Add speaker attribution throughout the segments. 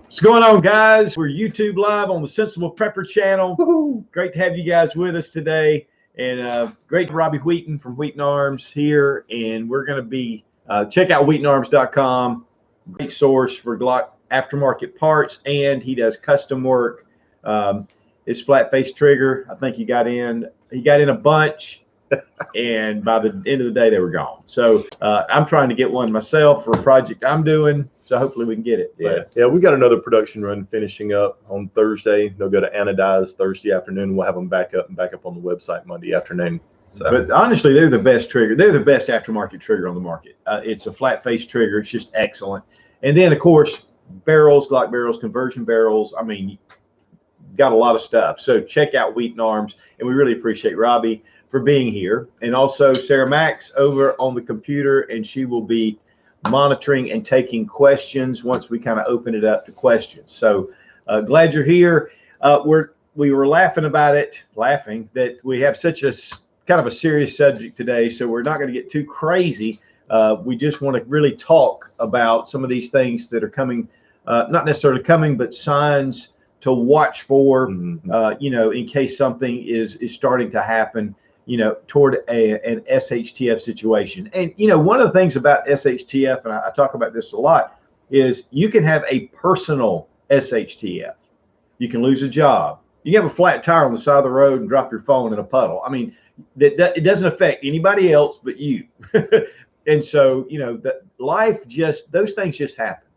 Speaker 1: What's going on, guys? We're YouTube live on the SensiblePrepper channel. Woo-hoo. Great to have you guys with us today, and great Robbie Wheaton from Wheaton Arms here. And we're going to be check out WheatonArms.com. Great source for Glock aftermarket parts, and he does custom work. His flat face trigger, I think he got in a bunch. And by the end of the day, they were gone. So I'm trying to get one myself for a project I'm doing. So hopefully we can get it.
Speaker 2: Yeah, we got another production run finishing up on Thursday. They'll go to anodize Thursday afternoon. We'll have them back up on the website Monday afternoon. So.
Speaker 1: But honestly, they're the best trigger. They're the best aftermarket trigger on the market. It's a flat face trigger. It's just excellent. And then, of course, barrels, Glock barrels, conversion barrels. I mean, got a lot of stuff. So check out Wheaton Arms. And we really appreciate Robbie for being here, and also Sarah Max over on the computer, and she will be monitoring and taking questions once we kind of open it up to questions. So glad you're here. We were laughing that we have such a kind of a serious subject today, so we're not going to get too crazy. We just want to really talk about some of these things that are coming, not necessarily coming, but signs to watch for, you know, in case something is starting to happen, you know, toward an SHTF situation. And, you know, one of the things about SHTF, and I talk about this a lot, is you can have a personal SHTF. You can lose a job. You can have a flat tire on the side of the road and drop your phone in a puddle. I mean, it doesn't affect anybody else but you. And so, you know, those things just happen.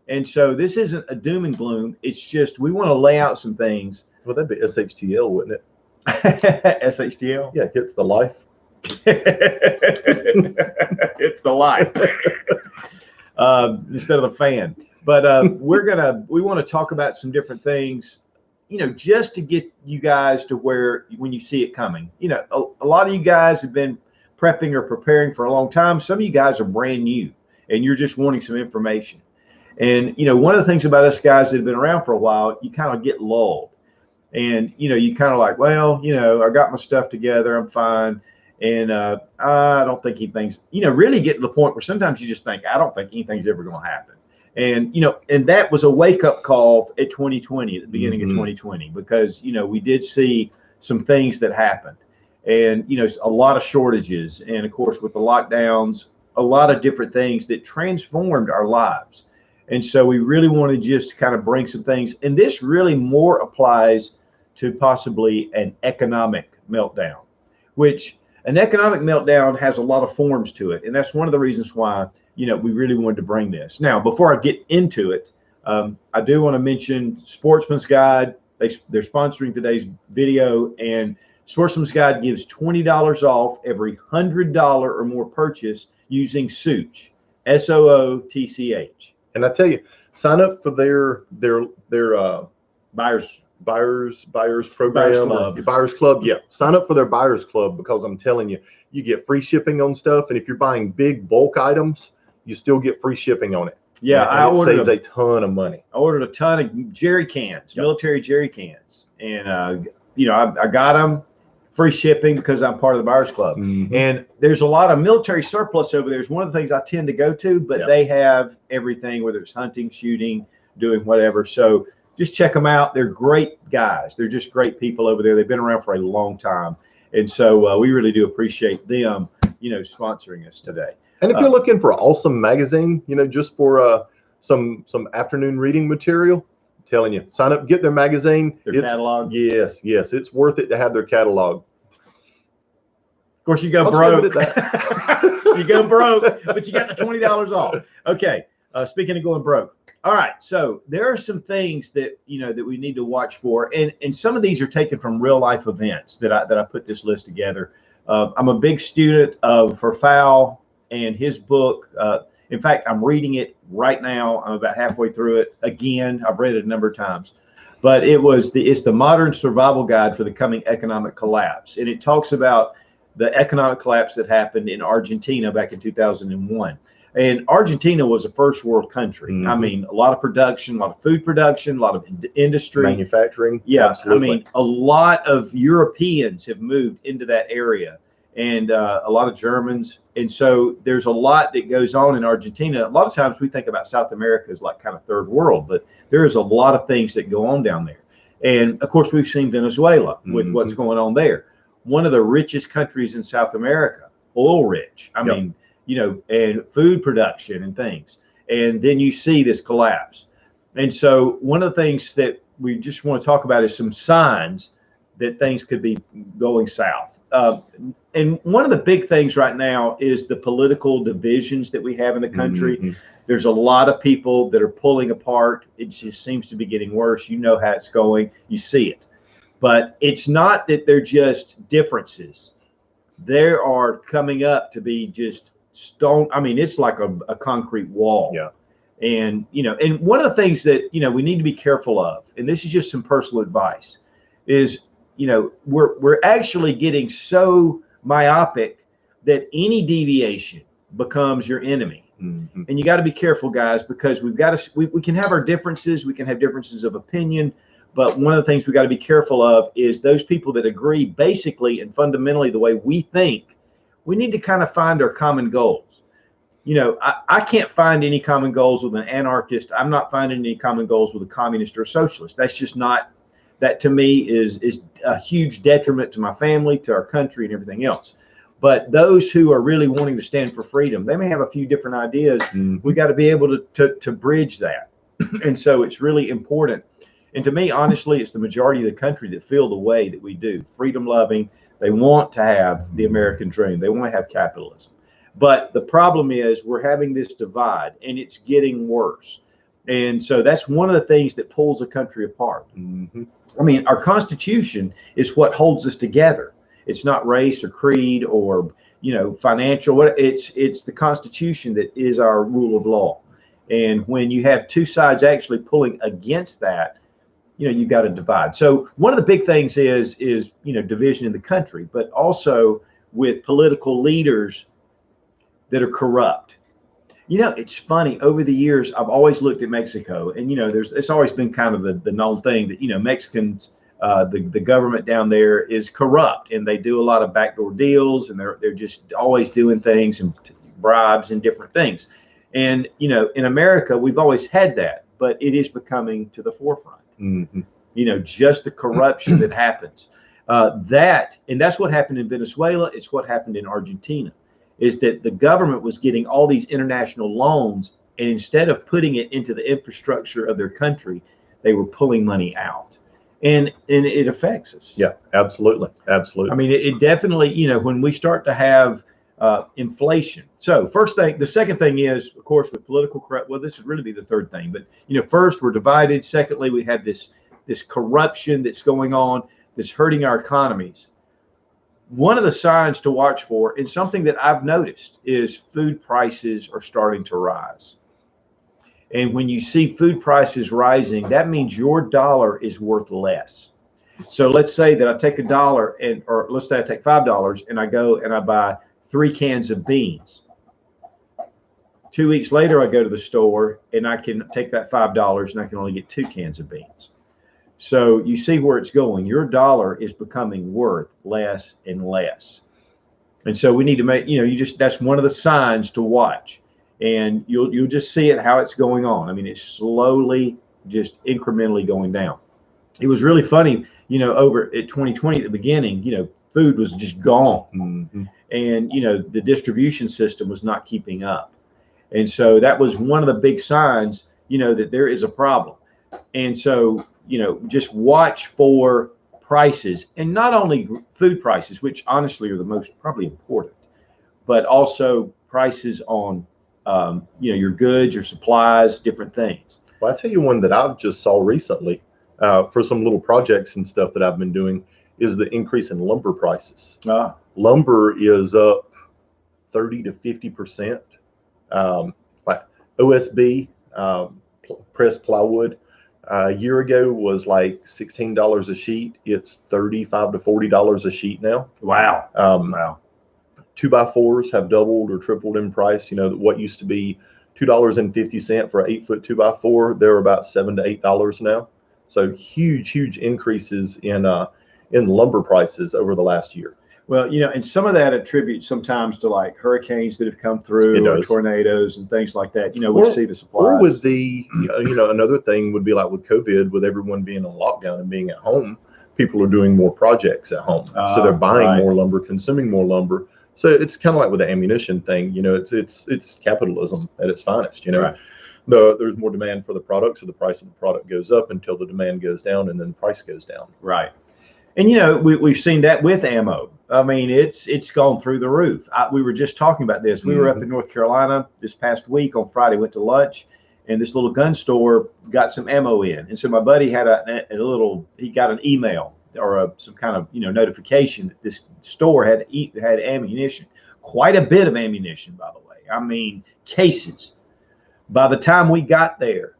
Speaker 1: And so this isn't a doom and gloom. It's just we want to lay out some things.
Speaker 2: Well, that'd be SHTL, wouldn't it?
Speaker 1: SHTL?
Speaker 2: Yeah, it's the life.
Speaker 1: It's the life. Instead of the fan. But we want to talk about some different things, you know, just to get you guys to where when you see it coming. You know, a lot of you guys have been prepping or preparing for a long time. Some of you guys are brand new and you're just wanting some information. And, you know, one of the things about us guys that have been around for a while, you kind of get lulled. And, you know, you kind of like, well, you know, I got my stuff together, I'm fine. And I don't think anything's, you know, really get to the point where sometimes you just think, I don't think anything's ever going to happen. And, you know, and that was a wake up call at 2020, at the beginning of 2020, because, you know, we did see some things that happened and, you know, a lot of shortages. And of course, with the lockdowns, a lot of different things that transformed our lives. And so we really want to just kind of bring some things. And this really more applies to possibly an economic meltdown, which an economic meltdown has a lot of forms to it. And that's one of the reasons why, you know, we really wanted to bring this. Now, before I get into it, I do want to mention Sportsman's Guide. They're sponsoring today's video, and Sportsman's Guide gives $20 off every $100 or more purchase using Sootch, SOOTCH.
Speaker 2: And I tell you, sign up for their buyers program, buyers club. Yeah, sign up for their buyers club, because I'm telling you, you get free shipping on stuff, and if you're buying big bulk items, you still get free shipping on it.
Speaker 1: Yeah,
Speaker 2: and it saves a ton of money.
Speaker 1: I ordered a ton of jerry cans, military jerry cans, and you know, I got them free shipping because I'm part of the buyers club. And there's a lot of military surplus over there. It's one of the things I tend to go to, but they have everything, whether it's hunting, shooting, doing whatever. So just check them out. They're great guys. They're just great people over there. They've been around for a long time. And so we really do appreciate them, you know, sponsoring us today.
Speaker 2: And if you're looking for an awesome magazine, you know, just for some afternoon reading material, I'm telling you, sign up, get their magazine.
Speaker 1: Their catalog.
Speaker 2: Yes, it's worth it to have their catalog.
Speaker 1: Of course, you go broke. You go broke, but you got the $20 off. Okay. Speaking of going broke. All right, so there are some things that, you know, that we need to watch for, and some of these are taken from real life events that I put this list together. I'm a big student of Verfowl and his book. In fact, I'm reading it right now. I'm about halfway through it again. I've read it a number of times, but it's the modern survival guide for the coming economic collapse, and it talks about the economic collapse that happened in Argentina back in 2001. And Argentina was a first world country. I mean, a lot of production, a lot of food production, a lot of industry.
Speaker 2: Manufacturing.
Speaker 1: Yeah,
Speaker 2: absolutely.
Speaker 1: I mean, a lot of Europeans have moved into that area. and a lot of Germans. And so there's a lot that goes on in Argentina. A lot of times we think about South America as like kind of third world, but there is a lot of things that go on down there. And of course, we've seen Venezuela with what's going on there. One of the richest countries in South America, oil rich. I mean, you know, and food production and things. And then you see this collapse. And so one of the things that we just want to talk about is some signs that things could be going south. And one of the big things right now is the political divisions that we have in the country. There's a lot of people that are pulling apart. It just seems to be getting worse. You know how it's going. You see it. But it's not that they're just differences. They are coming up to be just stone. I mean, it's like a concrete wall.
Speaker 2: Yeah.
Speaker 1: And, you know, and one of the things that, you know, we need to be careful of, and this is just some personal advice, is, you know, we're actually getting so myopic that any deviation becomes your enemy. And you got to be careful, guys, because we've got to, we can have our differences. We can have differences of opinion. But one of the things we got to be careful of is those people that agree basically and fundamentally the way we think. We need to kind of find our common goals. You know, I can't find any common goals with an anarchist. I'm not finding any common goals with a communist or a socialist. That's just not, that to me is a huge detriment to my family, to our country, and everything else. But those who are really wanting to stand for freedom, they may have a few different ideas. We got to be able to bridge that. And so it's really important. And to me, honestly, it's the majority of the country that feel the way that we do. Freedom loving. They want to have the American dream. They want to have capitalism. But the problem is we're having this divide, and it's getting worse. And so that's one of the things that pulls a country apart. I mean, our Constitution is what holds us together. It's not race or creed or, you know, financial. It's the Constitution that is our rule of law. And when you have two sides actually pulling against that, you know, you've got to divide. So one of the big things is, you know, division in the country, but also with political leaders that are corrupt. You know, it's funny, over the years, I've always looked at Mexico, and, you know, it's always been kind of the known thing that, you know, Mexicans, the government down there is corrupt, and they do a lot of backdoor deals, and they're just always doing things and bribes and different things. And, you know, in America, we've always had that, but it is becoming to the forefront. You know, just the corruption that happens. And that's what happened in Venezuela. It's what happened in Argentina, is that the government was getting all these international loans, and instead of putting it into the infrastructure of their country, they were pulling money out. And it affects us.
Speaker 2: Yeah, absolutely. Absolutely.
Speaker 1: I mean, it definitely, you know, when we start to have inflation. So first thing, the second thing is, of course, with political corrupt, well, this would really be the third thing, but, you know, first we're divided. Secondly, we have this corruption that's going on that's hurting our economies. One of the signs to watch for, and something that I've noticed, is food prices are starting to rise. And when you see food prices rising, that means your dollar is worth less. So let's say that I take $1 or let's say I take $5 and I go and I buy 3 cans of beans. 2 weeks later, I go to the store and I can take that $5 and I can only get 2 cans of beans. So you see where it's going. Your dollar is becoming worth less and less. And so we need to make, you know, that's one of the signs to watch. And you'll just see it, how it's going on. I mean, it's slowly, just incrementally going down. It was really funny, you know, over at 2020 at the beginning, you know, food was just gone. And, you know, the distribution system was not keeping up. And so that was one of the big signs, you know, that there is a problem. And so, you know, just watch for prices, and not only food prices, which honestly are the most probably important, but also prices on, you know, your goods, your supplies, different things.
Speaker 2: Well, I'll tell you one that I've just saw recently for some little projects and stuff that I've been doing is the increase in lumber prices. Lumber is up 30 to 50%. Like OSB, pressed plywood, a year ago was like $16 a sheet. It's $35 to $40 a sheet now.
Speaker 1: Wow.
Speaker 2: Wow. 2x4s have doubled or tripled in price. You know, what used to be $2.50 for an 8-foot 2x4, they're about $7 to $8 now. So huge increases in lumber prices over the last year.
Speaker 1: Well, and some of that attributes sometimes to like hurricanes that have come through, or tornadoes and things like that. We see the supplies.
Speaker 2: Or with the, another thing would be like with COVID, with everyone being on lockdown and being at home, people are doing more projects at home. So they're buying more lumber, consuming more lumber. So it's kind of like with the ammunition thing, it's capitalism at its finest,
Speaker 1: Right.
Speaker 2: There's more demand for the product, so the price of the product goes up until the demand goes down, and then the price goes down.
Speaker 1: Right. And we've seen that with ammo. I mean, it's gone through the roof. We were just talking about this. We were up in North Carolina this past week on Friday, went to lunch, and this little gun store got some ammo in. And so my buddy had he got an email or some kind of notification that this store had ammunition, quite a bit of ammunition, by the way. I mean, cases. By the time we got there,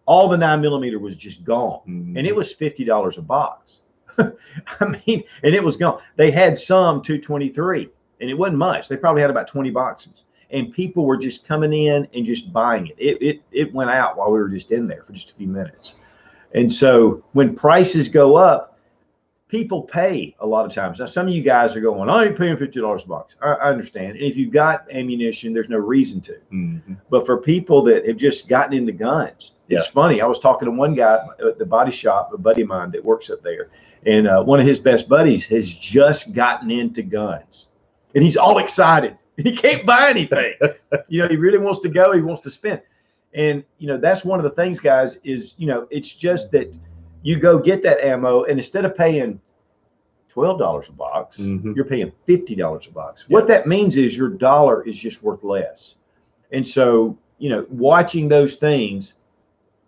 Speaker 1: all the 9mm was just gone, and it was $50 a box. I mean, and it was gone. They had some 223, and it wasn't much. They probably had about 20 boxes, and people were just coming in and just buying it. It went out while we were just in there for just a few minutes. And so when prices go up, people pay a lot of times. Now, some of you guys are going, I ain't paying $50 a box. I understand. And if you've got ammunition, there's no reason to. But for people that have just gotten into guns, it's funny. I was talking to one guy at the body shop, a buddy of mine that works up there. And one of his best buddies has just gotten into guns. And he's all excited. He can't buy anything. He really wants to go. He wants to spend. And, that's one of the things, guys, is, it's just that you go get that ammo, and instead of paying $12 a box, you're paying $50 a box. What that means is your dollar is just worth less. And so, watching those things,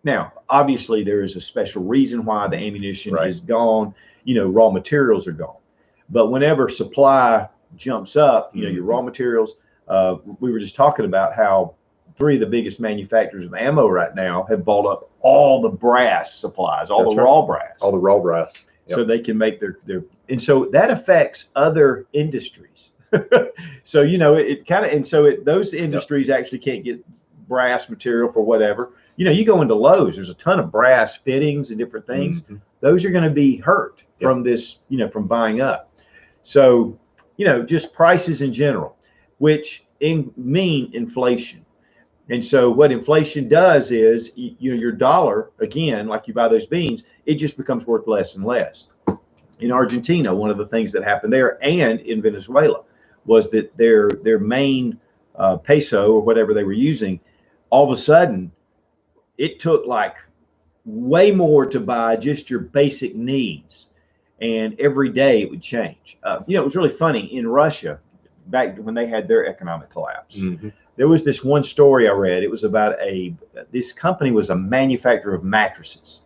Speaker 1: now, obviously, there is a special reason why the ammunition is gone. Raw materials are gone. But whenever supply jumps up, your raw materials, we were just talking about how 3 of the biggest manufacturers of ammo right now have bought up all the brass supplies, all the raw brass.
Speaker 2: All the raw brass.
Speaker 1: Yep. So they can make their, and so that affects other industries. So, it kind of, and so those industries actually can't get brass material for whatever. You go into Lowe's, there's a ton of brass fittings and different things. Those are going to be hurt from this, from buying up. So, just prices in general, which mean inflation. And so what inflation does is, your dollar, again, like you buy those beans, it just becomes worth less and less. In Argentina, one of the things that happened there, and in Venezuela, was that their main peso, or whatever they were using, all of a sudden, it took like way more to buy just your basic needs. And every day it would change. It was really funny in Russia, back when they had their economic collapse. There was this one story I read. It was about this company was a manufacturer of mattresses,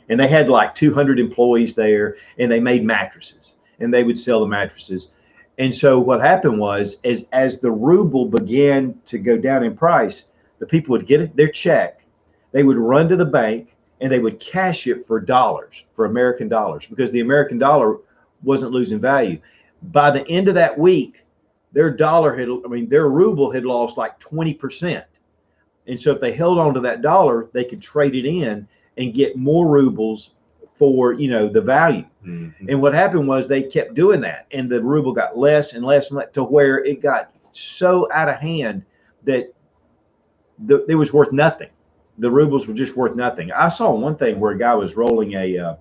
Speaker 1: and they had like 200 employees there, and they made mattresses, and they would sell the mattresses. And so what happened was, as the ruble began to go down in price, the people would get their check, they would run to the bank, and they would cash it for dollars, for American dollars, because the American dollar wasn't losing value. By the end of that week, their ruble had lost like 20%. And so if they held on to that dollar, they could trade it in and get more rubles for, the value. And what happened was they kept doing that, and the ruble got less and less and less, to where it got so out of hand that it was worth nothing. The rubles were just worth nothing. I saw one thing where a guy was rolling a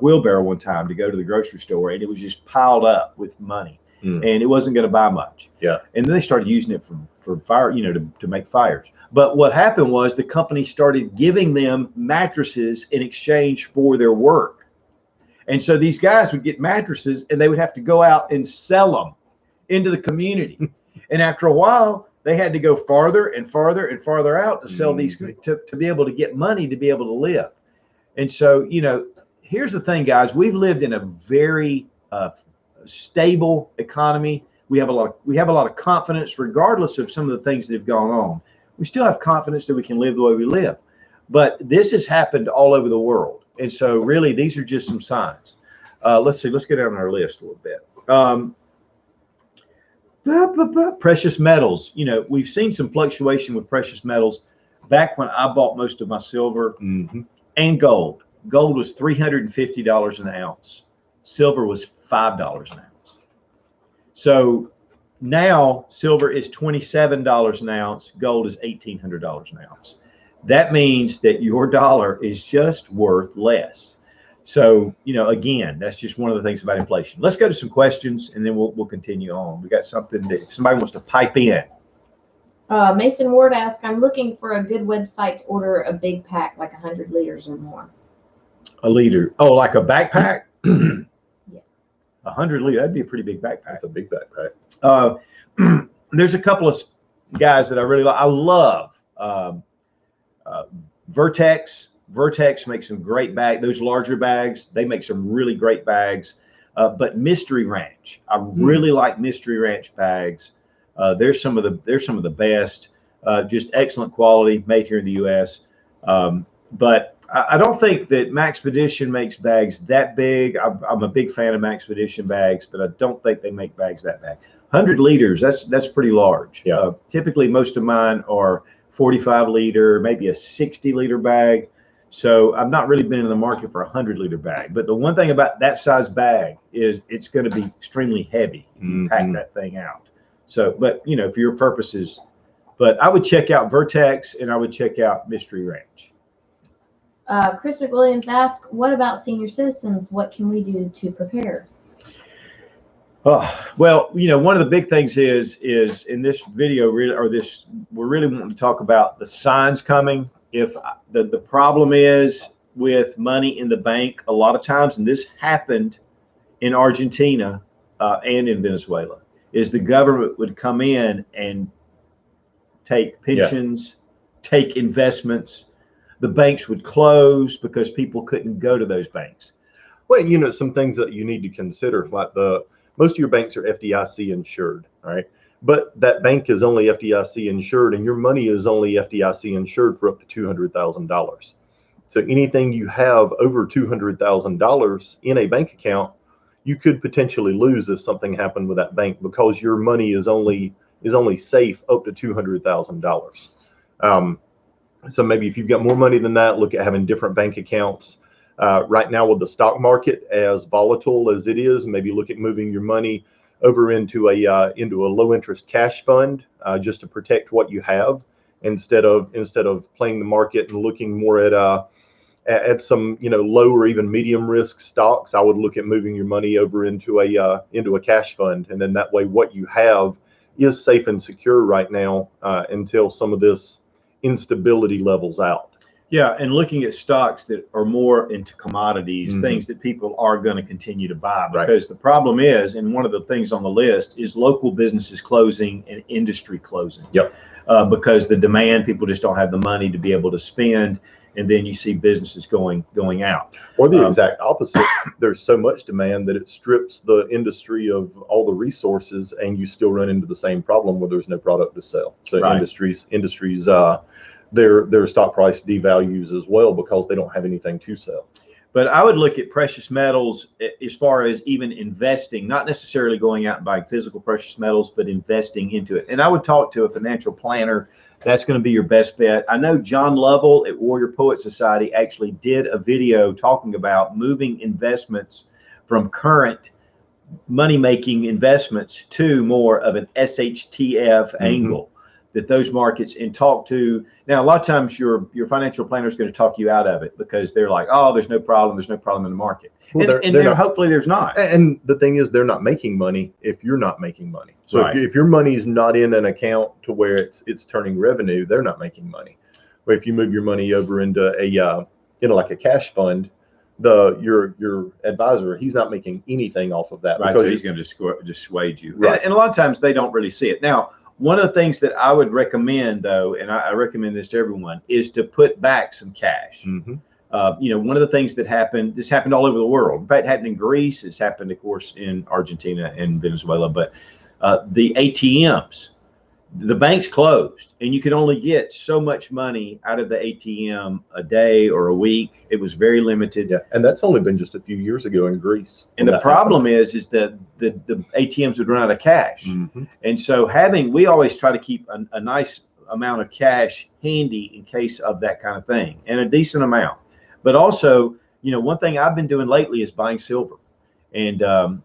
Speaker 1: wheelbarrow one time to go to the grocery store, and it was just piled up with money. And it wasn't going to buy much. And then they started using it for fire, to make fires. But what happened was the company started giving them mattresses in exchange for their work. And so these guys would get mattresses, and they would have to go out and sell them into the community. And after a while, they had to go farther and farther and farther out to sell these, to be able to get money to be able to live. And so, here's the thing, guys. We've lived in a very stable economy. We have a lot of confidence, regardless of some of the things that have gone on. We still have confidence that we can live the way we live. But this has happened all over the world. And so really, these are just some signs. Let's see, let's get down on our list a little bit. Precious metals. We've seen some fluctuation with precious metals. Back when I bought most of my silver and gold was $350 an ounce. Silver was $5 an ounce. So now silver is $27 an ounce, gold is $1,800 an ounce. That means that your dollar is just worth less. So, again, that's just one of the things about inflation. Let's go to some questions and then we'll continue on. We got something that if somebody wants to pipe in.
Speaker 3: Mason Ward asks, I'm looking for a good website to order a big pack, like 100 liters or more.
Speaker 1: A liter? Oh, like a backpack?
Speaker 3: Yes.
Speaker 1: 100 liters, that'd be a pretty big backpack.
Speaker 2: That's a big backpack.
Speaker 1: There's a couple of guys that I really like. I love Vertex. Vertex makes some great bags. Those larger bags, they make some really great bags. But Mystery Ranch, I really like Mystery Ranch bags. They're some of the best. Just excellent quality, made here in the U.S. But I don't think that Maxpedition makes bags that big. I'm a big fan of Maxpedition bags, but I don't think they make bags that big. 100 liters, that's pretty large.
Speaker 2: Yeah.
Speaker 1: Typically, most of mine are 45 liter, maybe a 60 liter bag. So I've not really been in the market for a 100 liter bag. But the one thing about that size bag is it's going to be extremely heavy if you pack that thing out. So, but for your purposes, but I would check out Vertex and I would check out Mystery Ranch.
Speaker 3: Chris McWilliams asks, what about senior citizens? What can we do to prepare?
Speaker 1: Well, one of the big things is in this video, we're really wanting to talk about the signs coming. If the problem is with money in the bank, a lot of times, and this happened in Argentina and in Venezuela, is the government would come in and take pensions, take investments. The banks would close because people couldn't go to those banks.
Speaker 2: Well, some things that you need to consider, like most of your banks are FDIC insured, right? But that bank is only FDIC insured, and your money is only FDIC insured for up to $200,000. So anything you have over $200,000 in a bank account, you could potentially lose if something happened with that bank, because your money is only safe up to $200,000. So maybe if you've got more money than that, look at having different bank accounts. Right now with the stock market as volatile as it is, maybe look at moving your money over into a low interest cash fund just to protect what you have, instead of playing the market and looking more at some low or even medium risk stocks. I would look at moving your money over into a cash fund, and then that way what you have is safe and secure right now until some of this instability levels out.
Speaker 1: Yeah, and looking at stocks that are more into commodities, things that people are going to continue to buy, because the problem is, and one of the things on the list is local businesses closing and industry closing.
Speaker 2: Yep.
Speaker 1: Because the demand, people just don't have the money to be able to spend, and then you see businesses going out.
Speaker 2: Or the exact opposite. There's so much demand that it strips the industry of all the resources, and you still run into the same problem where there's no product to sell. So industries their stock price devalues as well because they don't have anything to sell.
Speaker 1: But I would look at precious metals as far as even investing, not necessarily going out and buying physical precious metals, but investing into it. And I would talk to a financial planner. That's going to be your best bet. I know John Lovell at Warrior Poet Society actually did a video talking about moving investments from current money-making investments to more of an SHTF angle. That those markets, and talk to, now a lot of times your financial planner is going to talk you out of it because they're like, oh, there's no problem in the market. Well, hopefully there's not.
Speaker 2: And the thing is, they're not making money if you're not making money. So if your money's not in an account to where it's turning revenue, they're not making money. But if you move your money over into like a cash fund, your advisor, he's not making anything off of that.
Speaker 1: Right, so he's going to dissuade you. Right. And a lot of times they don't really see it. Now, one of the things that I would recommend, though, and I recommend this to everyone, is to put back some cash. One of the things that happened, this happened all over the world. In fact, it happened in Greece. It's happened, of course, in Argentina and Venezuela. But the ATMs, the banks closed, and you could only get so much money out of the ATM a day or a week. It was very limited.
Speaker 2: Yeah, and that's only been just a few years ago in Greece.
Speaker 1: And the problem is that the ATMs would run out of cash. And so we always try to keep a nice amount of cash handy in case of that kind of thing, and a decent amount. But also, one thing I've been doing lately is buying silver. And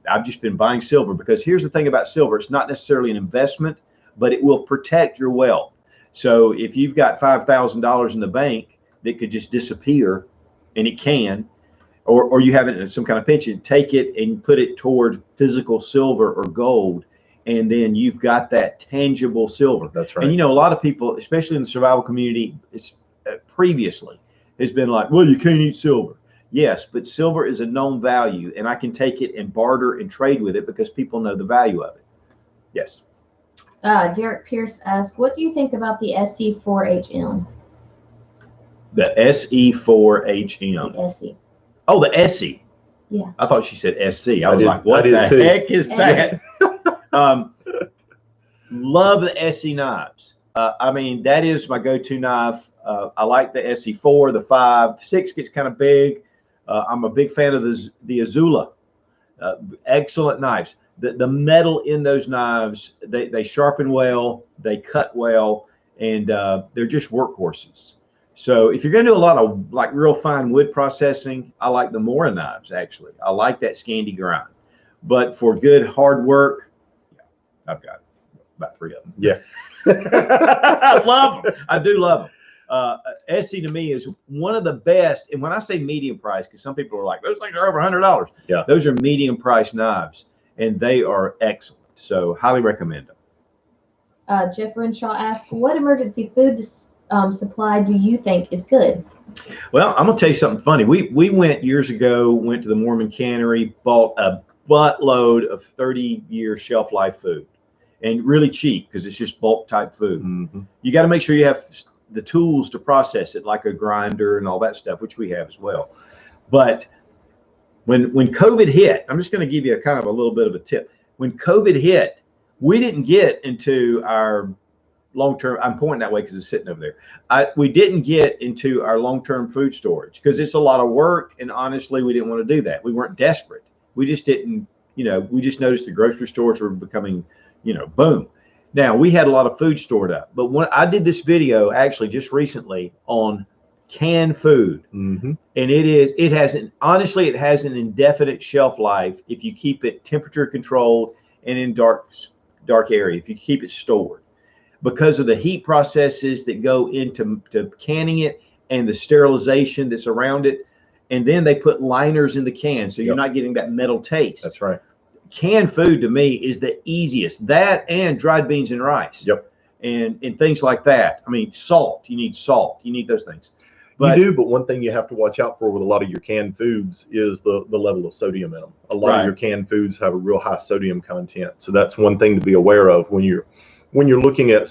Speaker 1: I've just been buying silver because here's the thing about silver. It's not necessarily an investment, but it will protect your wealth. So if you've got $5,000 in the bank that could just disappear, and it can, or you have it in some kind of pension, take it and put it toward physical silver or gold, and then you've got that tangible silver.
Speaker 2: That's right.
Speaker 1: And you know, a lot of people, especially in the survival community, previously has been like, well, you can't eat silver. Yes, but silver is a known value, and I can take it and barter and trade with it because people know the value of it. Yes.
Speaker 3: Derek Pierce asked, what do you think about the SC4HM?
Speaker 1: The SE4HM.
Speaker 3: The SE.
Speaker 1: Oh, the SE.
Speaker 3: Yeah.
Speaker 1: I thought she said SC. I was like, what the heck is that? Love the SE knives. I mean, that is my go-to knife. I like the SE4, the 5. 6 gets kind of big. I'm a big fan of the Azula. Excellent knives. The metal in those knives, they sharpen well, they cut well, and they're just workhorses. So if you're going to do a lot of like real fine wood processing, I like the Mora knives, actually. I like that Scandi grind. But for good hard work, yeah, I've got about 3 of them.
Speaker 2: Yeah.
Speaker 1: I love them. I do love them. SC to me is one of the best. And when I say medium price, because some people are like, those things are over $100.
Speaker 2: Yeah.
Speaker 1: Those are medium price knives, and they are excellent. So highly recommend them.
Speaker 3: Jeff Renshaw asked, what emergency food supply do you think is good?
Speaker 1: Well, I'm gonna tell you something funny. We went years ago, went to the Mormon cannery, bought a buttload of 30-year shelf life food, and really cheap because it's just bulk type food.
Speaker 2: Mm-hmm. You
Speaker 1: got to make sure you have the tools to process it, like a grinder and all that stuff, which we have as well. But when COVID hit, I'm just going to give you a kind of a little bit of a tip. When COVID hit, we didn't get into our long-term, I'm pointing that way because it's sitting over there. We didn't get into our long-term food storage because it's a lot of work, and honestly, we didn't want to do that. We weren't desperate. We just didn't, we just noticed the grocery stores were becoming, boom. Now, we had a lot of food stored up, but when I did this video actually just recently on canned food,
Speaker 2: mm-hmm.
Speaker 1: and it has an indefinite shelf life if you keep it temperature controlled and in dark area, if you keep it stored, because of the heat processes that go into canning it and the sterilization that's around it. And then they put liners in the can, so you're not getting that metal taste.
Speaker 2: That's right.
Speaker 1: Canned food to me is the easiest. That and dried beans and rice.
Speaker 2: Yep.
Speaker 1: And things like that. I mean, salt. You need salt. You need those things. But,
Speaker 2: you do, but one thing you have to watch out for with a lot of your canned foods is the level of sodium in them. A lot of your canned foods have a real high sodium content, so that's one thing to be aware of when you're looking at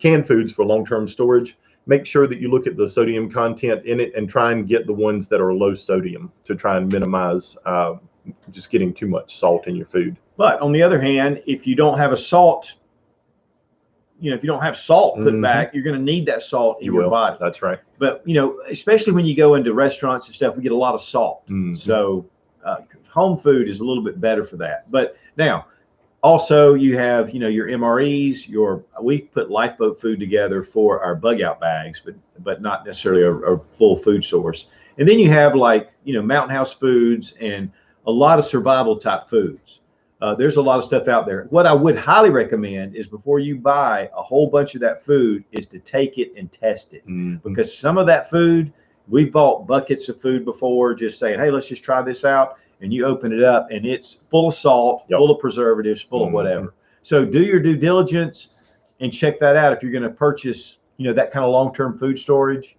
Speaker 2: canned foods for long-term storage. Make sure that you look at the sodium content in it and try and get the ones that are low sodium to try and minimize just getting too much salt in your food.
Speaker 1: But on the other hand, if you don't have a salt, if you don't have salt put
Speaker 2: mm-hmm. back,
Speaker 1: you're going to need that salt in your body.
Speaker 2: That's right.
Speaker 1: But, especially when you go into restaurants and stuff, we get a lot of salt.
Speaker 2: Mm-hmm.
Speaker 1: So home food is a little bit better for that. But now, also, you have, your MREs, we put lifeboat food together for our bug out bags, but not necessarily a full food source. And then you have Mountain House foods and a lot of survival type foods. There's a lot of stuff out there. What I would highly recommend is before you buy a whole bunch of that food is to take it and test it.
Speaker 2: Mm-hmm.
Speaker 1: Because some of that food, we've bought buckets of food before just saying, hey, let's just try this out. And you open it up and it's full of salt, full of preservatives, full of whatever. So do your due diligence and check that out if you're going to purchase, that kind of long-term food storage.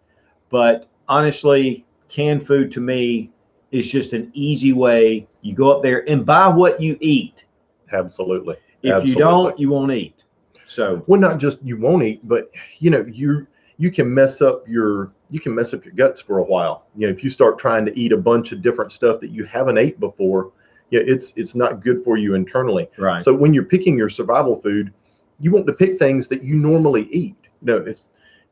Speaker 1: But honestly, canned food to me is just an easy way. You go up there and buy what you eat.
Speaker 2: Absolutely.
Speaker 1: If you don't, you won't eat. So,
Speaker 2: well, not just you won't eat, but you can mess up your guts for a while. If you start trying to eat a bunch of different stuff that you haven't ate before, it's not good for you internally.
Speaker 1: Right.
Speaker 2: So when you're picking your survival food, you want to pick things that you normally eat.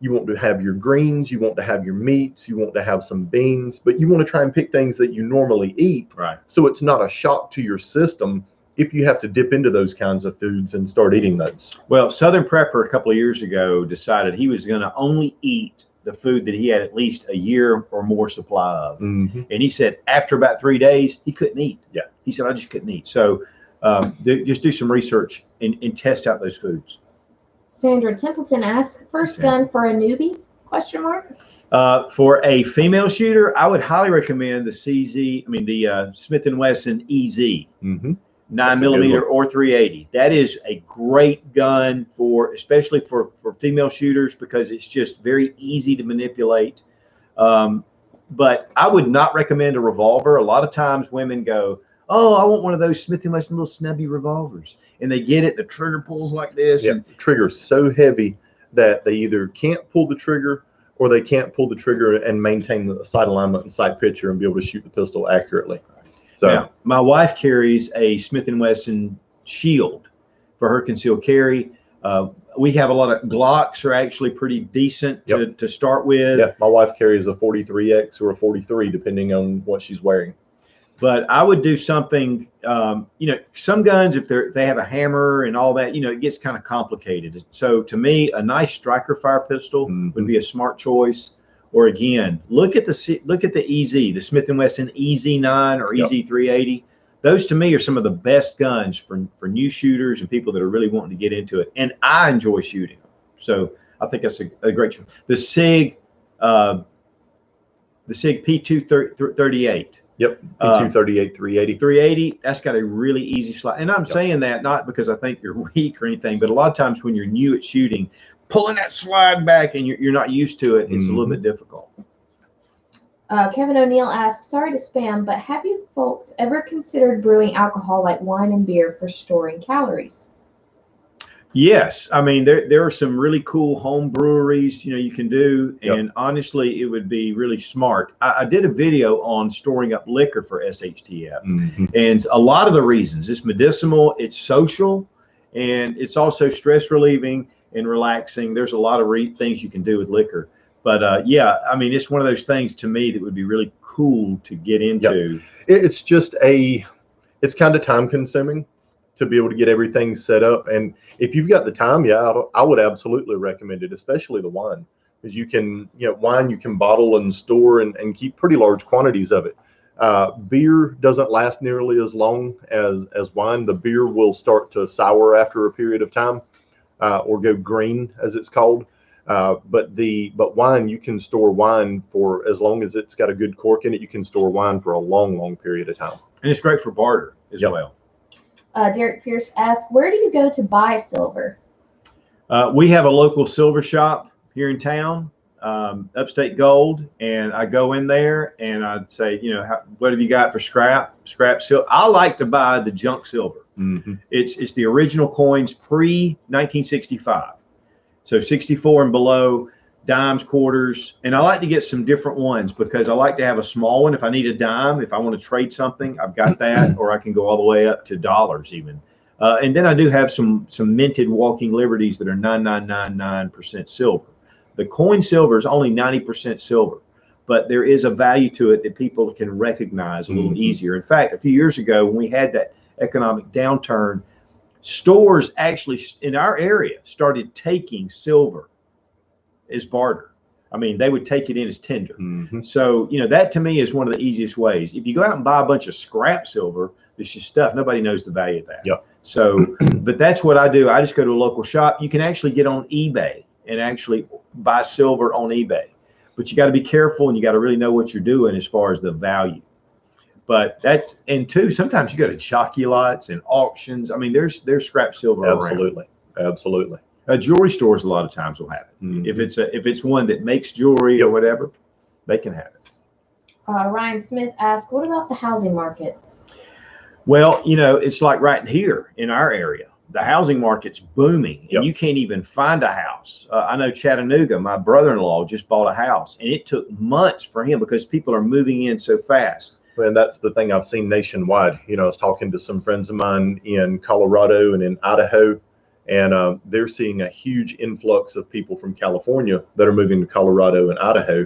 Speaker 2: You want to have your greens, you want to have your meats, you want to have some beans, but you want to try and pick things that you normally eat.
Speaker 1: Right.
Speaker 2: So it's not a shock to your system if you have to dip into those kinds of foods and start eating those.
Speaker 1: Well, Southern Prepper a couple of years ago decided he was going to only eat the food that he had at least a year or more supply of.
Speaker 2: Mm-hmm.
Speaker 1: And he said after about 3 days, he couldn't eat.
Speaker 2: Yeah.
Speaker 1: He said, I just couldn't eat. So just do some research and test out those foods.
Speaker 3: Sandra Templeton asks, first gun for a newbie? Question mark.
Speaker 1: For a female shooter, I would highly recommend the Smith & Wesson EZ, 9mm or 380. That is a great gun especially for female shooters, because it's just very easy to manipulate. But I would not recommend a revolver. A lot of times women go, oh, I want one of those Smith & Wesson little snubby revolvers. And they get it, the trigger pulls like this.
Speaker 2: Yeah, the trigger's so heavy that they either can't pull the trigger or they can't pull the trigger and maintain the sight alignment and sight picture and be able to shoot the pistol accurately. So
Speaker 1: now, my wife carries a Smith & Wesson Shield for her concealed carry. We have a lot of Glocks are actually pretty decent to start with.
Speaker 2: Yeah, my wife carries a 43X or a 43, depending on what she's wearing.
Speaker 1: But I would do something, some guns, if they have a hammer and all that, it gets kind of complicated. So to me, a nice striker fire pistol would be a smart choice. Or again, look at the EZ, the Smith & Wesson EZ9 or EZ380. Those to me are some of the best guns for new shooters and people that are really wanting to get into it. And I enjoy shooting. So I think that's a great choice. The SIG P238.
Speaker 2: Yep, P238 380.
Speaker 1: 380, that's got a really easy slide. And I'm saying that not because I think you're weak or anything, but a lot of times when you're new at shooting, pulling that slide back and you're not used to it, it's a little bit difficult.
Speaker 3: Kevin O'Neill asks, sorry to spam, but have you folks ever considered brewing alcohol like wine and beer for storing calories?
Speaker 1: Yes, I mean there are some really cool home breweries you can do, and honestly, it would be really smart. I did a video on storing up liquor for SHTF, and a lot of the reasons: it's medicinal, it's social, and it's also stress relieving and relaxing. There's a lot of things you can do with liquor, but I mean it's one of those things to me that would be really cool to get into.
Speaker 2: It's just it's kind of time consuming to be able to get everything set up. And if you've got the time, I would absolutely recommend it, especially the wine, because you can, wine you can bottle and store and keep pretty large quantities of it. Beer doesn't last nearly as long as wine. The beer will start to sour after a period of time, or go green, as it's called. But wine, you can store wine for as long as it's got a good cork in it. You can store wine for a long, long period of time.
Speaker 1: And it's great for barter as well.
Speaker 3: Derek Pierce asks, where do you go to buy silver?
Speaker 1: We have a local silver shop here in town, Upstate Gold, and I go in there and I'd say, what have you got for scrap silver? I like to buy the junk silver. It's the original coins pre-1965. So 64 and below, dimes, quarters, and I like to get some different ones because I like to have a small one. If I need a dime, if I want to trade something, I've got that, or I can go all the way up to dollars even. And then I do have some minted Walking Liberties that are 9999% silver. The coin silver is only 90% silver, but there is a value to it that people can recognize a little easier. In fact, a few years ago when we had that economic downturn, stores actually in our area started taking silver as barter. I mean, they would take it in as tender. So, that to me is one of the easiest ways. If you go out and buy a bunch of scrap silver, that's just stuff, nobody knows the value of that. So, but that's what I do. I just go to a local shop. You can actually get on eBay and actually buy silver on eBay, but you got to be careful and you got to really know what you're doing as far as the value. But sometimes you go to jockey lots and auctions. I mean, there's scrap silver around.
Speaker 2: Absolutely.
Speaker 1: Jewelry stores a lot of times will have it. If it's one that makes jewelry or whatever, they can have it.
Speaker 3: Ryan Smith asks, what about the housing market?
Speaker 1: Well, it's like right here in our area. The housing market's booming, and you can't even find a house. I know Chattanooga, my brother-in-law just bought a house, and it took months for him because people are moving in so fast.
Speaker 2: And that's the thing I've seen nationwide. I was talking to some friends of mine in Colorado and in Idaho, and they're seeing a huge influx of people from California that are moving to Colorado and Idaho.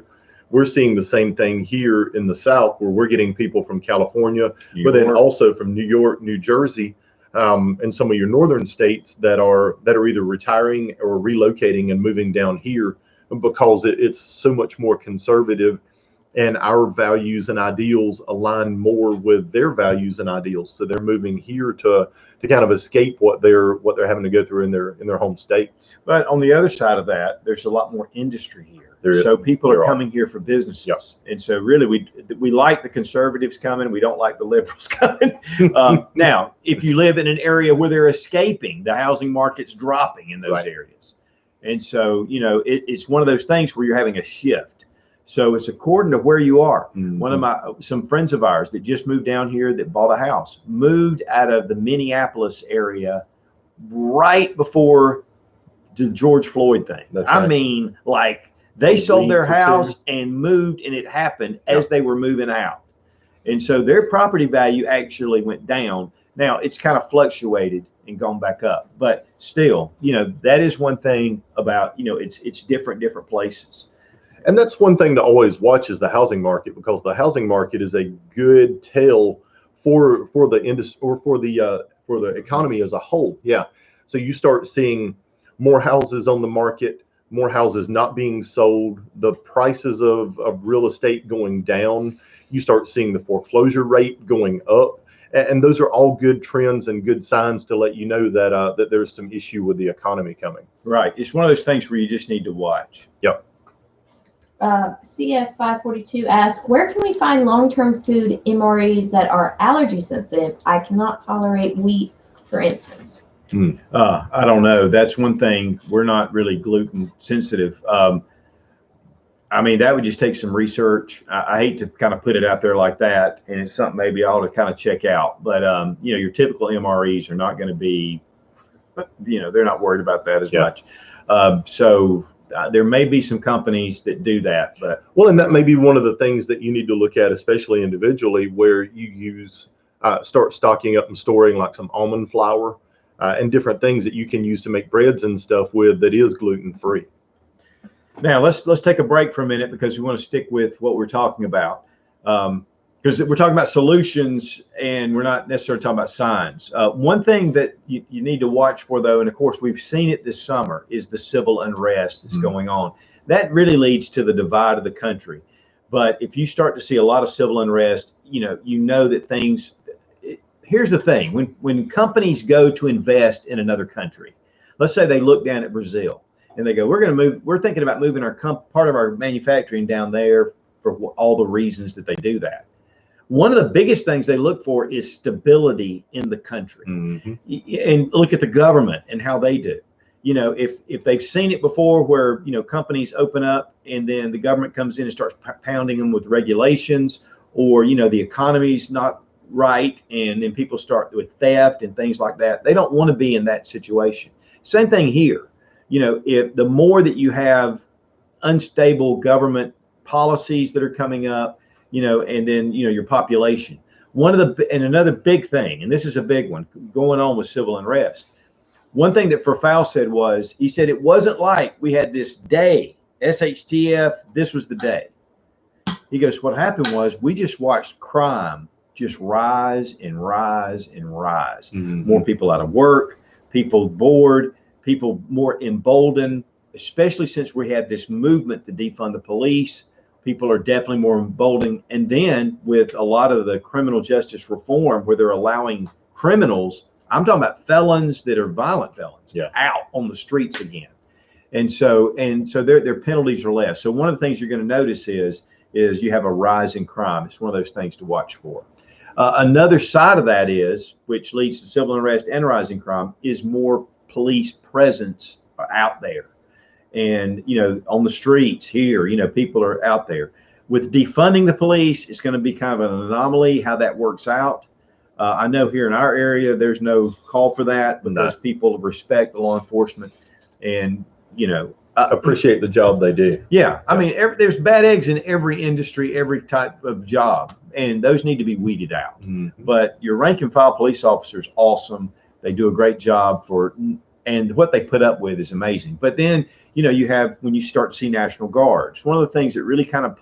Speaker 2: We're seeing the same thing here in the South, where we're getting people from California, but then also from New York, New Jersey, and some of your northern states that are either retaring or relocating and moving down here because it's so much more conservative, and our values and ideals align more with their values and ideals. So they're moving here to kind of escape what they're having to go through in their home states.
Speaker 1: But on the other side of that, there's a lot more industry here. So people are coming here for businesses.
Speaker 2: Yep.
Speaker 1: And so really we like the conservatives coming. We don't like the liberals coming. Now, if you live in an area where they're escaping, the housing market's dropping in those areas. And so, it's one of those things where you're having a shift. So it's according to where you are. Mm-hmm. Some friends of ours that just moved down here that bought a house, moved out of the Minneapolis area right before the George Floyd thing. I mean, like, they sold their house and moved, and it happened as they were moving out. And so their property value actually went down. Now it's kind of fluctuated and gone back up, but still, that is one thing about, it's different places.
Speaker 2: And that's one thing to always watch is the housing market, because the housing market is a good tell for the industry or for the economy as a whole. Yeah. So you start seeing more houses on the market, more houses not being sold, the prices of real estate going down, you start seeing the foreclosure rate going up. And those are all good trends and good signs to let you know that there's some issue with the economy coming.
Speaker 1: Right. It's one of those things where you just need to watch.
Speaker 2: Yep.
Speaker 3: CF542 asks, where can we find long-term food MREs that are allergy sensitive? I cannot tolerate wheat, for instance.
Speaker 1: I don't know. That's one thing. We're not really gluten sensitive. I mean, that would just take some research. I hate to kind of put it out there like that, and it's something maybe I ought to kind of check out. But your typical MREs are not going to be, they're not worried about that as much. So there may be some companies that do that, but
Speaker 2: and that may be one of the things that you need to look at, especially individually, where you start stocking up and storing like some almond flour. And different things that you can use to make breads and stuff with that is gluten-free.
Speaker 1: Now let's take a break for a minute, because we want to stick with what we're talking about, because we're talking about solutions and we're not necessarily talking about signs. One thing that you need to watch for, though, and of course we've seen it this summer, is the civil unrest that's going on. That really leads to the divide of the country. But if you start to see a lot of civil unrest, that things. Here's the thing: when companies go to invest in another country, let's say they look down at Brazil and they go, we're thinking about moving our part of our manufacturing down there for all the reasons that they do that. One of the biggest things they look for is stability in the country. Mm-hmm. And look at the government and how they do. If they've seen it before where, companies open up and then the government comes in and starts pounding them with regulations, or, the economy's not right, and then people start with theft and things like that. They don't want to be in that situation. Same thing here. If the more that you have unstable government policies that are coming up, and then your population. Another big thing, and this is a big one going on with civil unrest. One thing that Verfau said was, he said it wasn't like we had this day, SHTF, this was the day. He goes, what happened was we just watched crime just rise and rise and rise. Mm-hmm. More people out of work, people bored, people more emboldened, especially since we had this movement to defund the police. People are definitely more emboldened. And then with a lot of the criminal justice reform, where they're allowing criminals, I'm talking about felons that are violent felons, out on the streets again. And so their penalties are less. So one of the things you're going to notice is you have a rise in crime. It's one of those things to watch for. Another side of that is, which leads to civil unrest and rising crime, is more police presence out there. And, on the streets here, people are out there. With defunding the police, it's going to be kind of an anomaly how that works out. I know here in our area, there's no call for that because people respect the law enforcement and,
Speaker 2: appreciate the job they do.
Speaker 1: Yeah. I mean, there's bad eggs in every industry, every type of job, and those need to be weeded out. Mm-hmm. But your rank and file police officer is awesome. They do a great job and what they put up with is amazing. But then, you have, when you start to see National Guards, one of the things that really kind of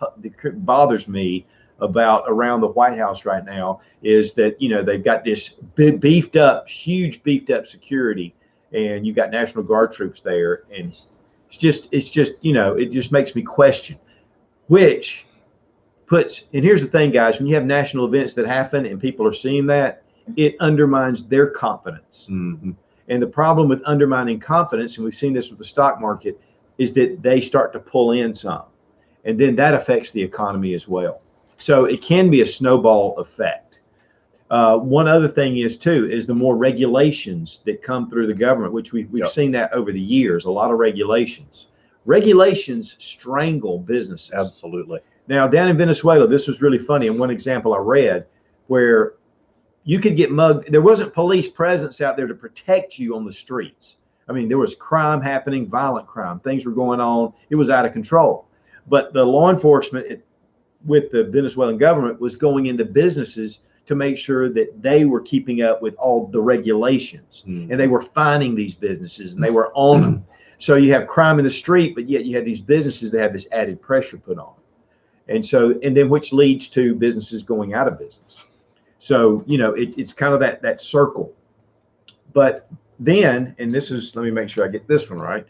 Speaker 1: bothers me around the White House right now is that, they've got this huge beefed up security, and you've got National Guard troops there. And It's just, you know, it just makes me question, which puts, and here's the thing, guys, when you have national events that happen and people are seeing that, it undermines their confidence.
Speaker 2: Mm-hmm.
Speaker 1: And the problem with undermining confidence, and we've seen this with the stock market, is that they start to pull in some, and then that affects the economy as well. So it can be a snowball effect. One other thing is the more regulations that come through the government, which we've
Speaker 2: Yep.
Speaker 1: seen that over the years, a lot of regulations. Regulations strangle businesses.
Speaker 2: Absolutely.
Speaker 1: Now, down in Venezuela, this was really funny. And one example I read where you could get mugged. There wasn't police presence out there to protect you on the streets. I mean, there was crime happening, violent crime. Things were going on. It was out of control. But the law enforcement with the Venezuelan government was going into businesses to make sure that they were keeping up with all the regulations.
Speaker 2: Mm-hmm.
Speaker 1: And they were fining these businesses and they were on them. So you have crime in the street, but yet you have these businesses that have this added pressure put on. And so, and then which leads to businesses going out of business. So, you know, it's kind of that circle. But then, and this is, let me make sure I get this one right.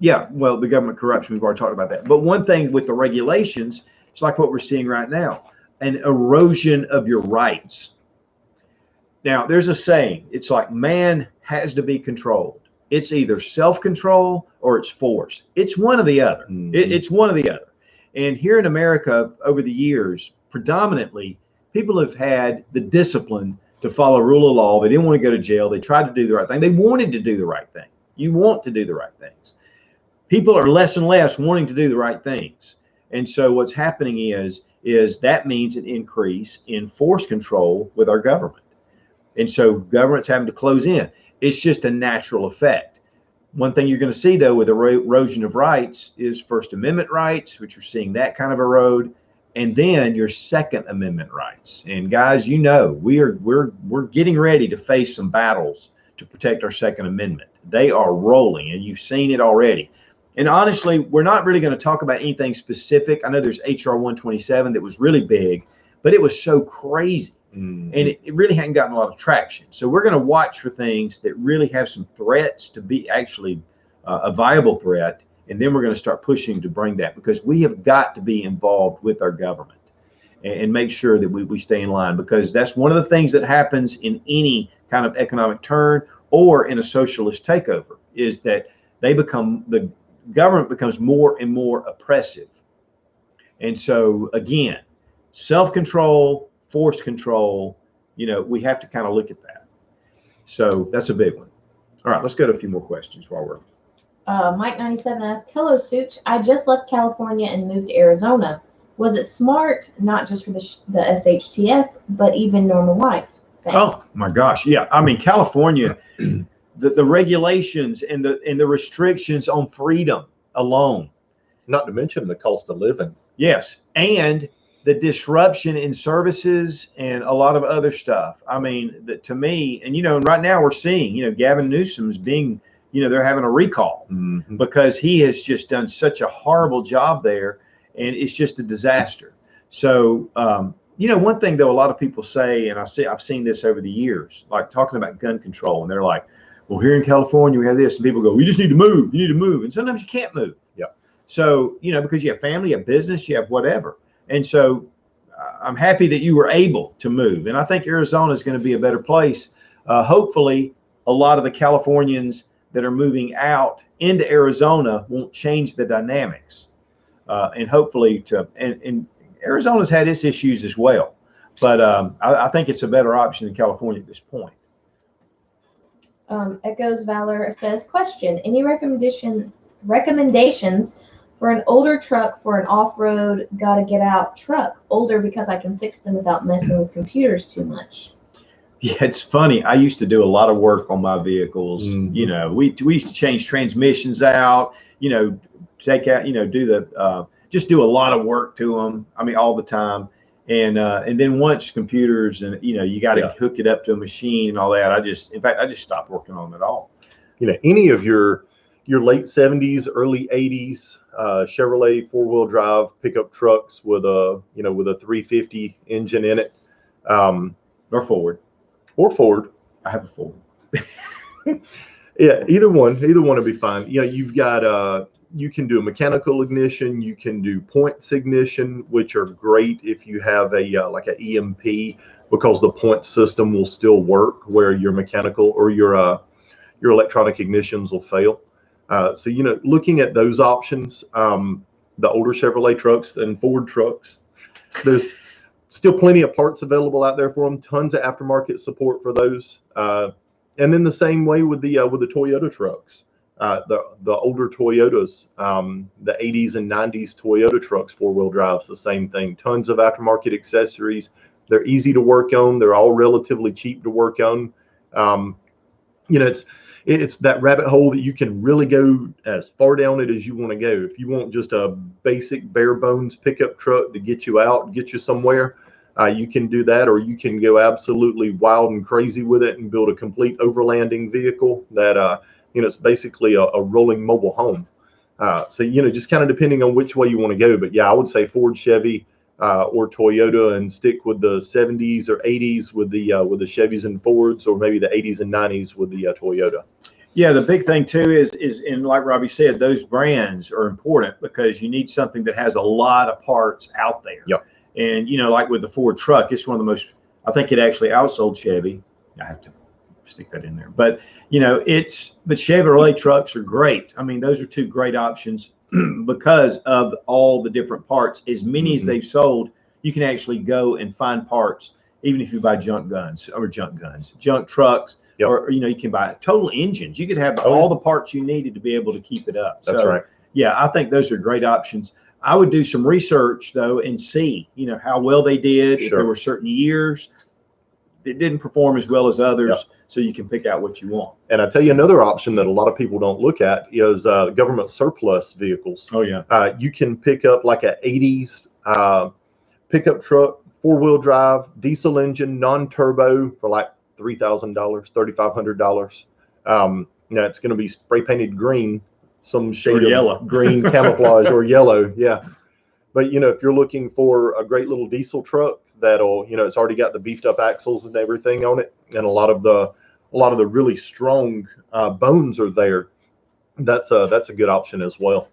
Speaker 1: Yeah, well, the government corruption, we've already talked about that. But one thing with the regulations, it's like what we're seeing right now, an erosion of your rights. Now, there's a saying, it's like man has to be controlled. It's either self-control or it's force. It's one or the other.
Speaker 2: Mm-hmm.
Speaker 1: It's one or the other. And here in America, over the years, predominantly, people have had the discipline to follow rule of law. They didn't want to go to jail. They tried to do the right thing. They wanted to do the right thing. You want to do the right things. People are less and less wanting to do the right things. And so what's happening is that means an increase in force control with our government. And so government's having to close in. It's just a natural effect. One thing you're going to see, though, with erosion of rights is First Amendment rights, which you're seeing that kind of erode, and then your Second Amendment rights. And guys, you know, we're getting ready to face some battles to protect our Second Amendment. They are rolling, and you've seen it already. And honestly, we're not really going to talk about anything specific. I know there's HR 127 that was really big, but it was so crazy.
Speaker 2: Mm-hmm.
Speaker 1: And it really hadn't gotten a lot of traction. So we're going to watch for things that really have some threats to be actually a viable threat. And then we're going to start pushing to bring that, because we have got to be involved with our government and make sure that we stay in line, because that's one of the things that happens in any kind of economic turn or in a socialist takeover, is that the government becomes more and more oppressive. And so again, self-control, force control, you know, we have to kind of look at that. So that's a big one. All right, let's go to a few more questions while we're.
Speaker 3: Mike97 asks, hello, Sootch. I just left California and moved to Arizona. Was it smart, not just for the SHTF, but even normal life? Thanks.
Speaker 1: Oh my gosh, yeah. I mean, California, the regulations and the restrictions on freedom alone.
Speaker 2: Not to mention the cost of living.
Speaker 1: Yes, and the disruption in services and a lot of other stuff. I mean, to me, and you know, right now we're seeing, you know, Gavin Newsom's being, you know, they're having a recall because he has just done such a horrible job there, and it's just a disaster. So, you know, one thing though, a lot of people say, and I've seen this over the years, like talking about gun control, and they're like, well, here in California we have this, and people go, we just need to move. You need to move, and sometimes you can't move.
Speaker 2: Yeah.
Speaker 1: So, you know, because you have family, you have business, you have whatever. And so I'm happy that you were able to move. And I think Arizona is going to be a better place. Hopefully, a lot of the Californians that are moving out into Arizona won't change the dynamics. And hopefully, and Arizona's had its issues as well. But I think it's a better option than California at this point.
Speaker 3: Echoes Valor says, question, any recommendations for an older truck for an off-road, gotta get out truck? Older because I can fix them without messing with computers too much.
Speaker 1: Yeah, it's funny. I used to do a lot of work on my vehicles. You know, we used to change transmissions out, you know, take out, you know, just do a lot of work to them. I mean, all the time. And then once computers and, you know, you got to hook it up to a machine and all that. In fact, I just stopped working on them at all.
Speaker 2: You know, any of your late 70s, early 80s Chevrolet 4-wheel drive pickup trucks with a 350 engine in it,
Speaker 1: or Ford.
Speaker 2: I have a Ford. Yeah, either one would be fine. You know, you've got you can do a mechanical ignition, you can do points ignition, which are great if you have a like an EMP, because the point system will still work where your mechanical or your electronic ignitions will fail. So, you know, looking at those options, the older Chevrolet trucks and Ford trucks, there's still plenty of parts available out there for them. Tons of aftermarket support for those. And then the same way with the Toyota trucks, the older Toyotas, the 80s and 90s Toyota trucks, 4-wheel drives, the same thing. Tons of aftermarket accessories. They're easy to work on. They're all relatively cheap to work on. You know, it's that rabbit hole that you can really go as far down it as you want to go. If you want just a basic bare bones pickup truck to get you out, get you somewhere, you can do that, or you can go absolutely wild and crazy with it and build a complete overlanding vehicle that, you know, it's basically a rolling mobile home. So, you know, just kind of depending on which way you want to go. But yeah, I would say Ford, Chevy, or Toyota, and stick with the 70s or 80s with the Chevys and Fords, or maybe the 80s and 90s with the Toyota.
Speaker 1: Yeah, the big thing too is and like Robbie said, those brands are important because you need something that has a lot of parts out there.
Speaker 2: Yep.
Speaker 1: And you know, like with the Ford truck, it's one of the most. I think it actually outsold Chevy. I have to stick that in there, but you know, but Chevrolet trucks are great. I mean, those are two great options because of all the different parts. As many as they've sold, you can actually go and find parts, even if you buy junk trucks. Yep. Or, you know, you can buy total engines. You could have all the parts you needed to be able to keep it up.
Speaker 2: That's right.
Speaker 1: Yeah, I think those are great options. I would do some research though and see, you know, how well they did. Sure. If there were certain years that didn't perform as well as others, yep. So you can pick out what you want.
Speaker 2: And I tell you another option that a lot of people don't look at is government surplus vehicles.
Speaker 1: Oh yeah.
Speaker 2: You can pick up like an 80s pickup truck, 4-wheel drive, diesel engine, non-turbo for like $3,000, $3,500. You know, it's going to be spray painted green, some shade of yellow, green camouflage or yellow. Yeah. But, you know, if you're looking for a great little diesel truck that'll, you know, it's already got the beefed up axles and everything on it, and a lot of the really strong bones are there, that's a good option as well.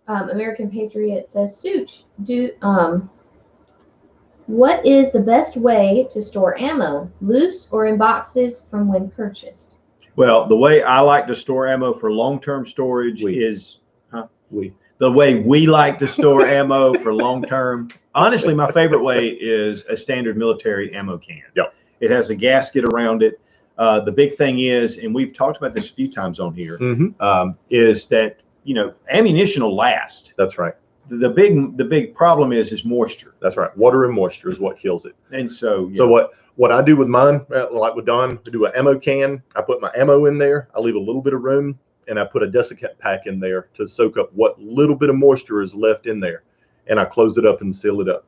Speaker 3: American Patriot says, Sootch, what is the best way to store ammo, loose or in boxes from when purchased?
Speaker 1: Well, the way I like to store ammo for long-term storage is the way we like to store ammo for long-term. Honestly, my favorite way is a standard military ammo can.
Speaker 2: Yep.
Speaker 1: It has a gasket around it. The big thing is, and we've talked about this a few times on here, is that, you know, ammunition will last.
Speaker 2: That's right.
Speaker 1: The big problem is moisture.
Speaker 2: That's right. Water and moisture is what kills it.
Speaker 1: And so,
Speaker 2: yeah. So what I do with mine, like with Don, I do an ammo can. I put my ammo in there. I leave a little bit of room, and I put a desiccant pack in there to soak up what little bit of moisture is left in there, and I close it up and seal it up.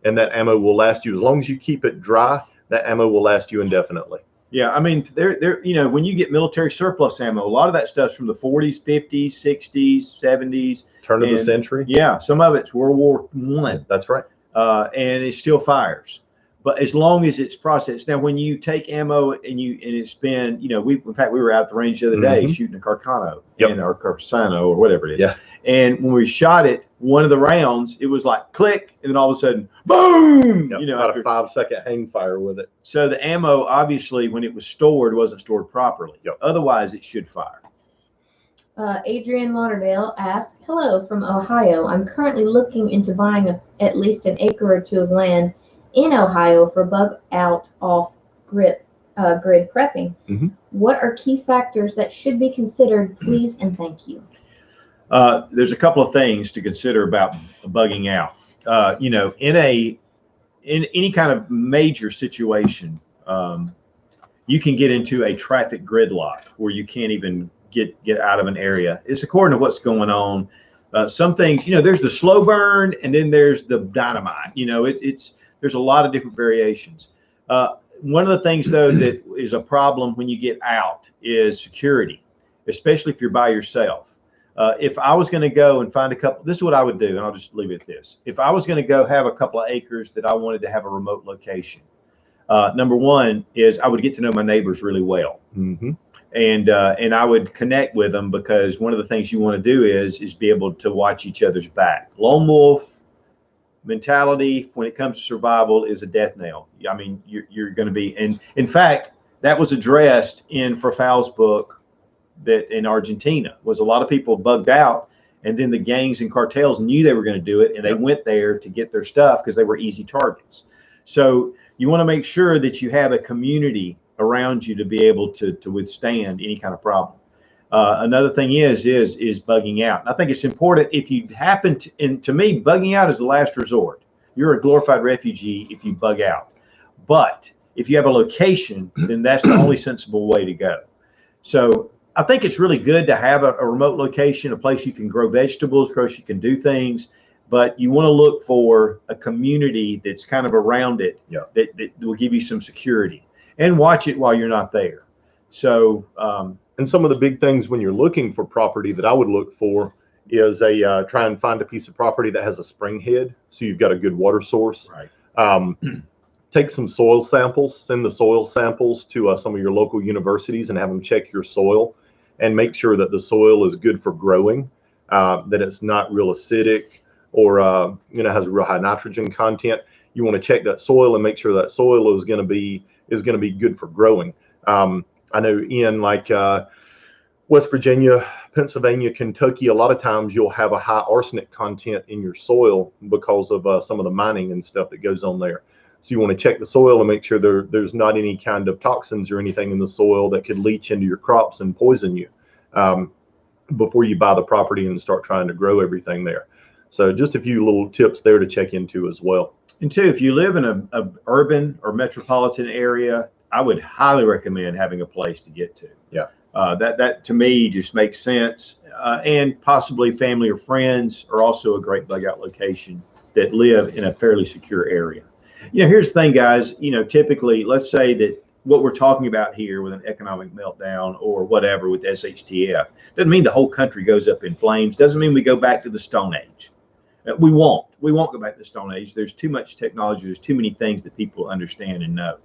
Speaker 2: And that ammo will last you as long as you keep it dry. That ammo will last you indefinitely.
Speaker 1: Yeah, I mean, you know, when you get military surplus ammo, a lot of that stuff's from the 40s, 50s, 60s, 70s.
Speaker 2: Turn of the century.
Speaker 1: Yeah, some of it's World War I.
Speaker 2: That's right.
Speaker 1: And it still fires, but as long as it's processed. Now, when you take ammo and it's been, you know, in fact we were out at the range the other day shooting a Carcano or Carcano or whatever it is.
Speaker 2: Yeah.
Speaker 1: And when we shot it, one of the rounds, it was like click, and then all of a sudden, boom!
Speaker 2: Yep,
Speaker 1: you know,
Speaker 2: about a 5-second hang fire with it.
Speaker 1: So the ammo, obviously, when it was stored, wasn't stored properly.
Speaker 2: Yep.
Speaker 1: Otherwise, it should fire.
Speaker 3: Adrian Lauderdale asks, hello from Ohio. I'm currently looking into buying at least an acre or two of land in Ohio for bug out off grid prepping. What are key factors that should be considered, please and thank you?
Speaker 1: There's a couple of things to consider about bugging out. You know, in any kind of major situation, you can get into a traffic gridlock where you can't even get out of an area. It's according to what's going on. Some things, you know, there's the slow burn, and then there's the dynamite. You know, there's a lot of different variations. One of the things though that is a problem when you get out is security, especially if you're by yourself. If I was going to go and find a couple, this is what I would do, and I'll just leave it at this. If I was going to go have a couple of acres that I wanted to have a remote location, number one is I would get to know my neighbors really well. and I would connect with them, because one of the things you want to do is be able to watch each other's back. Lone wolf mentality when it comes to survival is a death knell. I mean, you're going to be, and in fact, that was addressed in Fafal's book, that in Argentina was a lot of people bugged out, and then the gangs and cartels knew they were going to do it, and they went there to get their stuff because they were easy targets. So you want to make sure that you have a community around you to be able to withstand any kind of problem. Another thing is bugging out. And I think it's important if you happen to, and to me, bugging out is the last resort. You're a glorified refugee if you bug out. But if you have a location, then that's the only sensible way to go. So I think it's really good to have a remote location, a place you can grow vegetables, a place you can do things, but you want to look for a community that's kind of around it, that will give you some security, and watch it while you're not there. So,
Speaker 2: and some of the big things when you're looking for property that I would look for is try and find a piece of property that has a spring head, so you've got a good water source.
Speaker 1: Right.
Speaker 2: Take some soil samples, send the soil samples to some of your local universities and have them check your soil and make sure that the soil is good for growing, that it's not real acidic or has a real high nitrogen content. You want to check that soil and make sure that soil is going to be good for growing. I know in like West Virginia, Pennsylvania, Kentucky, a lot of times you'll have a high arsenic content in your soil because of some of the mining and stuff that goes on there. So you want to check the soil and make sure there's not any kind of toxins or anything in the soil that could leach into your crops and poison you before you buy the property and start trying to grow everything there. So just a few little tips there to check into as well.
Speaker 1: And two, if you live in a urban or metropolitan area, I would highly recommend having a place to get to.
Speaker 2: Yeah.
Speaker 1: That to me just makes sense. And possibly family or friends are also a great bug out location that live in a fairly secure area. Here's the thing, guys. Typically, let's say that what we're talking about here with an economic meltdown or whatever with SHTF doesn't mean the whole country goes up in flames. Doesn't mean we go back to the Stone Age. We won't go back to the Stone Age. There's too much technology. There's too many things that people understand and know.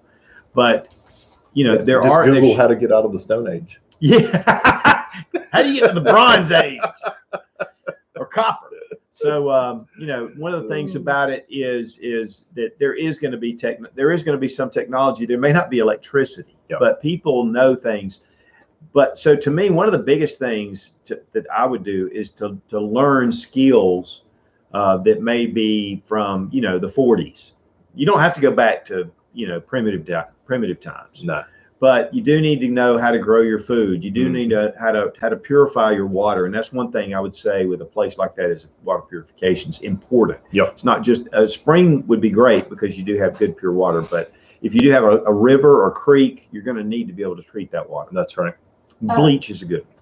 Speaker 1: But there
Speaker 2: Just
Speaker 1: are
Speaker 2: Google how to get out of the Stone Age.
Speaker 1: Yeah. How do you get to the Bronze Age or Copper? So one of the things about it is that there is going to be some technology. There may not be electricity, but people know things. But so to me, one of the biggest things that I would do is to learn skills that may be from the 40s. You don't have to go back to primitive times.
Speaker 2: No.
Speaker 1: But you do need to know how to grow your food. You do need to how to purify your water, and that's one thing I would say with a place like that is water purification is important.
Speaker 2: Yep.
Speaker 1: It's not just a spring would be great because you do have good pure water, but if you do have a river or creek, you're going to need to be able to treat that water.
Speaker 2: That's right.
Speaker 1: Bleach is a good one.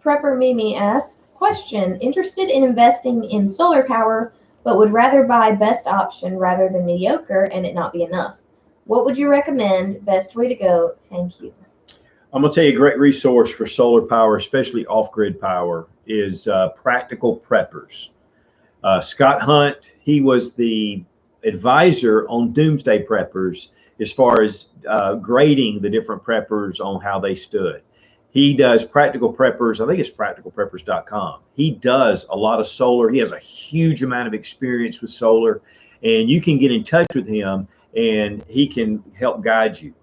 Speaker 3: Prepper Mimi asks, question, interested in investing in solar power, but would rather buy best option rather than mediocre and it not be enough. What would you recommend? Best way to go? Thank you.
Speaker 1: I'm going to tell you a great resource for solar power, especially off-grid power, is Practical Preppers. Scott Hunt, he was the advisor on Doomsday Preppers as far as grading the different preppers on how they stood. He does Practical Preppers. I think it's practicalpreppers.com. He does a lot of solar. He has a huge amount of experience with solar, and you can get in touch with him and he can help guide you,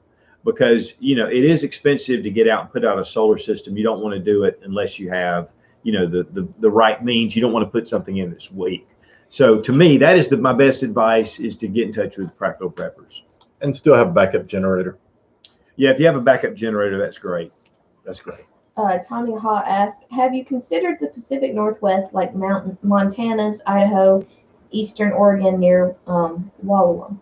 Speaker 1: because it is expensive to get out and put out a solar system. You don't want to do it unless you have the right means. You don't want to put something in that's weak. So to me, that is my best advice, is to get in touch with Practical Preppers
Speaker 2: and still have a backup generator.
Speaker 1: Yeah, if you have a backup generator, that's great. That's great.
Speaker 3: Tommy Ha asks, have you considered the Pacific Northwest, like Montana's, Idaho, Eastern Oregon near Wallowa?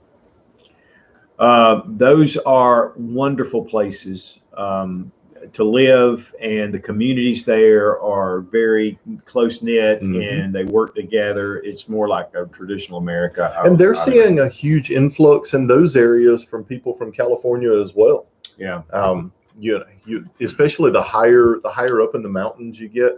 Speaker 1: Those are wonderful places to live, and the communities there are very close-knit, and they work together. It's more like a traditional America.
Speaker 2: And they're seeing a huge influx in those areas from people from California as well.
Speaker 1: Yeah.
Speaker 2: You especially the higher up in the mountains you get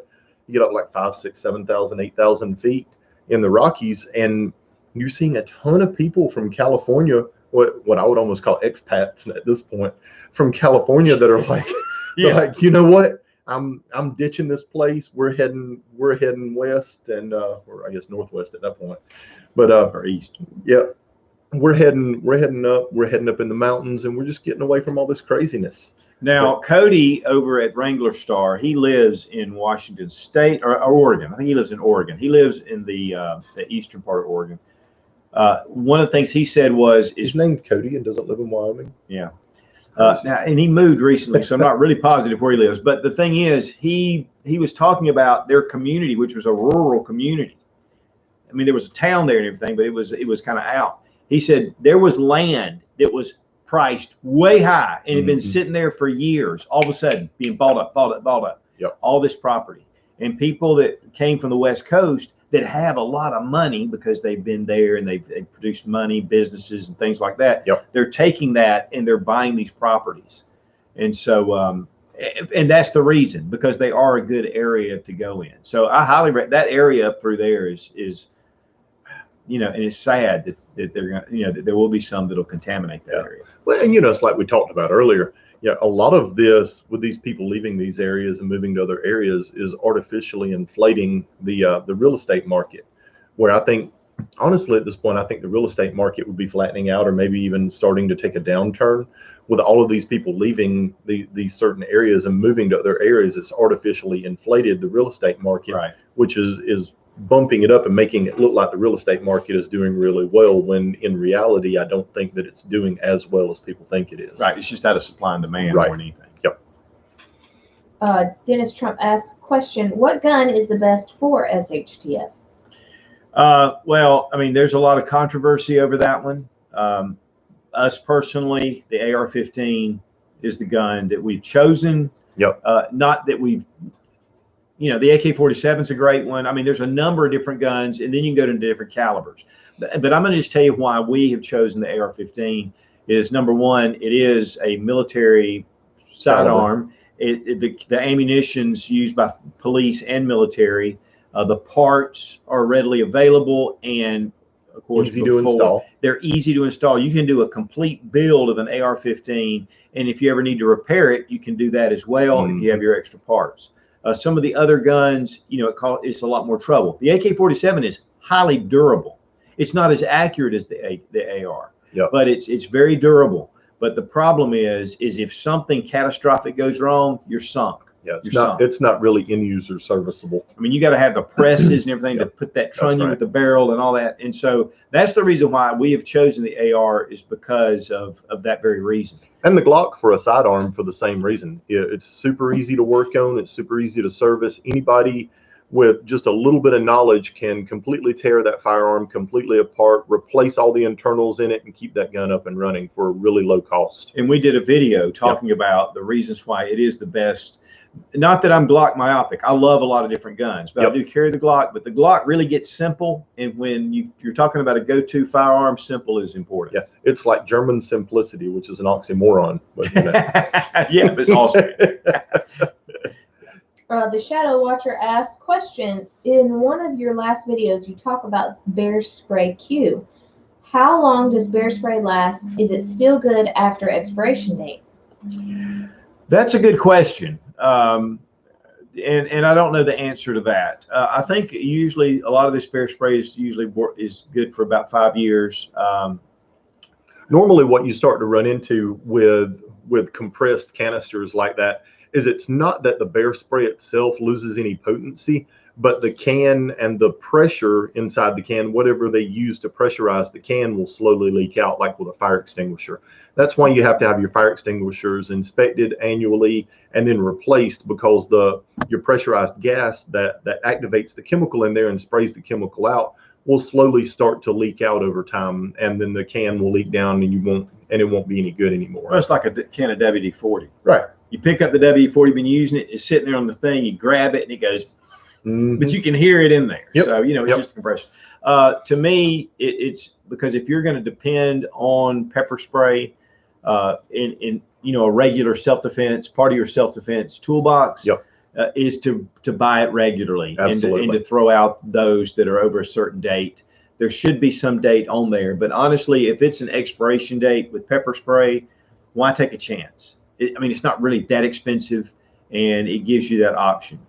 Speaker 2: up like 5,000, 6,000, 7,000, 8,000 feet in the Rockies, and you're seeing a ton of people from California, what I would almost call expats at this point, from California that are like They're like, you know what? I'm ditching this place. We're heading west and or I guess northwest at that point, but
Speaker 1: or east.
Speaker 2: Yeah, we're heading up. We're heading up in the mountains, and we're just getting away from all this craziness.
Speaker 1: Now, Cody over at Wrangler Star, he lives in Washington State or Oregon. I think he lives in Oregon. He lives in the eastern part of Oregon. One of the things he said was,
Speaker 2: "He's named Cody and doesn't live in Wyoming."
Speaker 1: Yeah. Now, and he moved recently, so I'm not really positive where he lives. But the thing is, he was talking about their community, which was a rural community. I mean, there was a town there and everything, but it was kind of out. He said there was land that was priced way high and had been sitting there for years, all of a sudden being bought up.
Speaker 2: Yep.
Speaker 1: All this property. And people that came from the West Coast that have a lot of money because they've been there and they've produced money, businesses and things like that.
Speaker 2: Yep.
Speaker 1: They're taking that and they're buying these properties. And so, and that's the reason, because they are a good area to go in. So I highly recommend that area up through there is, you know, and it's sad that they're going to, you know, that there will be some that'll contaminate that area.
Speaker 2: Well, and you know, it's like we talked about earlier. Yeah, a lot of this with these people leaving these areas and moving to other areas is artificially inflating the real estate market. Where I think, honestly, at this point, I think the real estate market would be flattening out, or maybe even starting to take a downturn. With all of these people leaving these certain areas and moving to other areas, it's artificially inflated the real estate market,
Speaker 1: Right.
Speaker 2: Which is bumping it up and making it look like the real estate market is doing really well, when in reality, I don't think that it's doing as well as people think it is.
Speaker 1: Right. It's just out of supply and demand
Speaker 2: Right.
Speaker 1: more than anything.
Speaker 2: Yep.
Speaker 3: Dennis Trump asks, question, what gun is the best for SHTF?
Speaker 1: Well, I mean, there's a lot of controversy over that one. Us personally, the AR-15 is the gun that we've chosen.
Speaker 2: Yep.
Speaker 1: Not that we've, you know, the AK-47 is a great one. I mean, there's a number of different guns, and then you can go to different calibers. But I'm going to just tell you why we have chosen the AR-15 is, number one, it is a military sidearm. The ammunition's used by police and military. The parts are readily available, and of course,
Speaker 2: Easy to install.
Speaker 1: They're easy to install. You can do a complete build of an AR-15, and if you ever need to repair it, you can do that as well if you have your extra parts. Some of the other guns, you know, it's a lot more trouble. The AK-47 is highly durable. It's not as accurate as the AR, but it's very durable. But the problem is if something catastrophic goes wrong, you're sunk.
Speaker 2: Yeah, it's not really end user serviceable.
Speaker 1: I mean, you got to have the presses and everything to put that trunnion with the barrel and all that. And so that's the reason why we have chosen the AR, is because of that very reason.
Speaker 2: And the Glock for a sidearm for the same reason. It's super easy to work on. It's super easy to service. Anybody with just a little bit of knowledge can completely tear that firearm completely apart, replace all the internals in it, and keep that gun up and running for a really low cost.
Speaker 1: And we did a video talking about the reasons why it is the best. Not that I'm Glock myopic. I love a lot of different guns, but I do carry the Glock. But the Glock really gets simple, and when you're talking about a go-to firearm, simple is important.
Speaker 2: Yeah, it's like German simplicity, which is an oxymoron. But, you know.
Speaker 1: Yeah, it's awesome.
Speaker 3: The Shadow Watcher asks, question, in one of your last videos, you talk about bear spray Q. How long does bear spray last? Is it still good after expiration date?
Speaker 1: That's a good question. And I don't know the answer to that. I think usually a lot of this bear spray is good for about 5 years.
Speaker 2: Normally what you start to run into with compressed canisters like that is it's not that the bear spray itself loses any potency, but the can and the pressure inside the can, whatever they use to pressurize the can, will slowly leak out, like with a fire extinguisher. That's why you have to have your fire extinguishers inspected annually and then replaced, because your pressurized gas that activates the chemical in there and sprays the chemical out will slowly start to leak out over time, and then the can will leak down, and it won't be any good anymore.
Speaker 1: Well, it's like a can of WD-40.
Speaker 2: Right.
Speaker 1: You pick up the WD-40, been using it, it's sitting there on the thing, you grab it and it goes, but you can hear it in there. So, you know, it's just compression. To me, it's because if you're going to depend on pepper spray in you know, a regular self-defense, part of your self-defense toolbox, is to buy it regularly and to throw out those that are over a certain date. There should be some date on there, but honestly, if it's an expiration date with pepper spray, why take a chance? I mean, it's not really that expensive, and it gives you that option.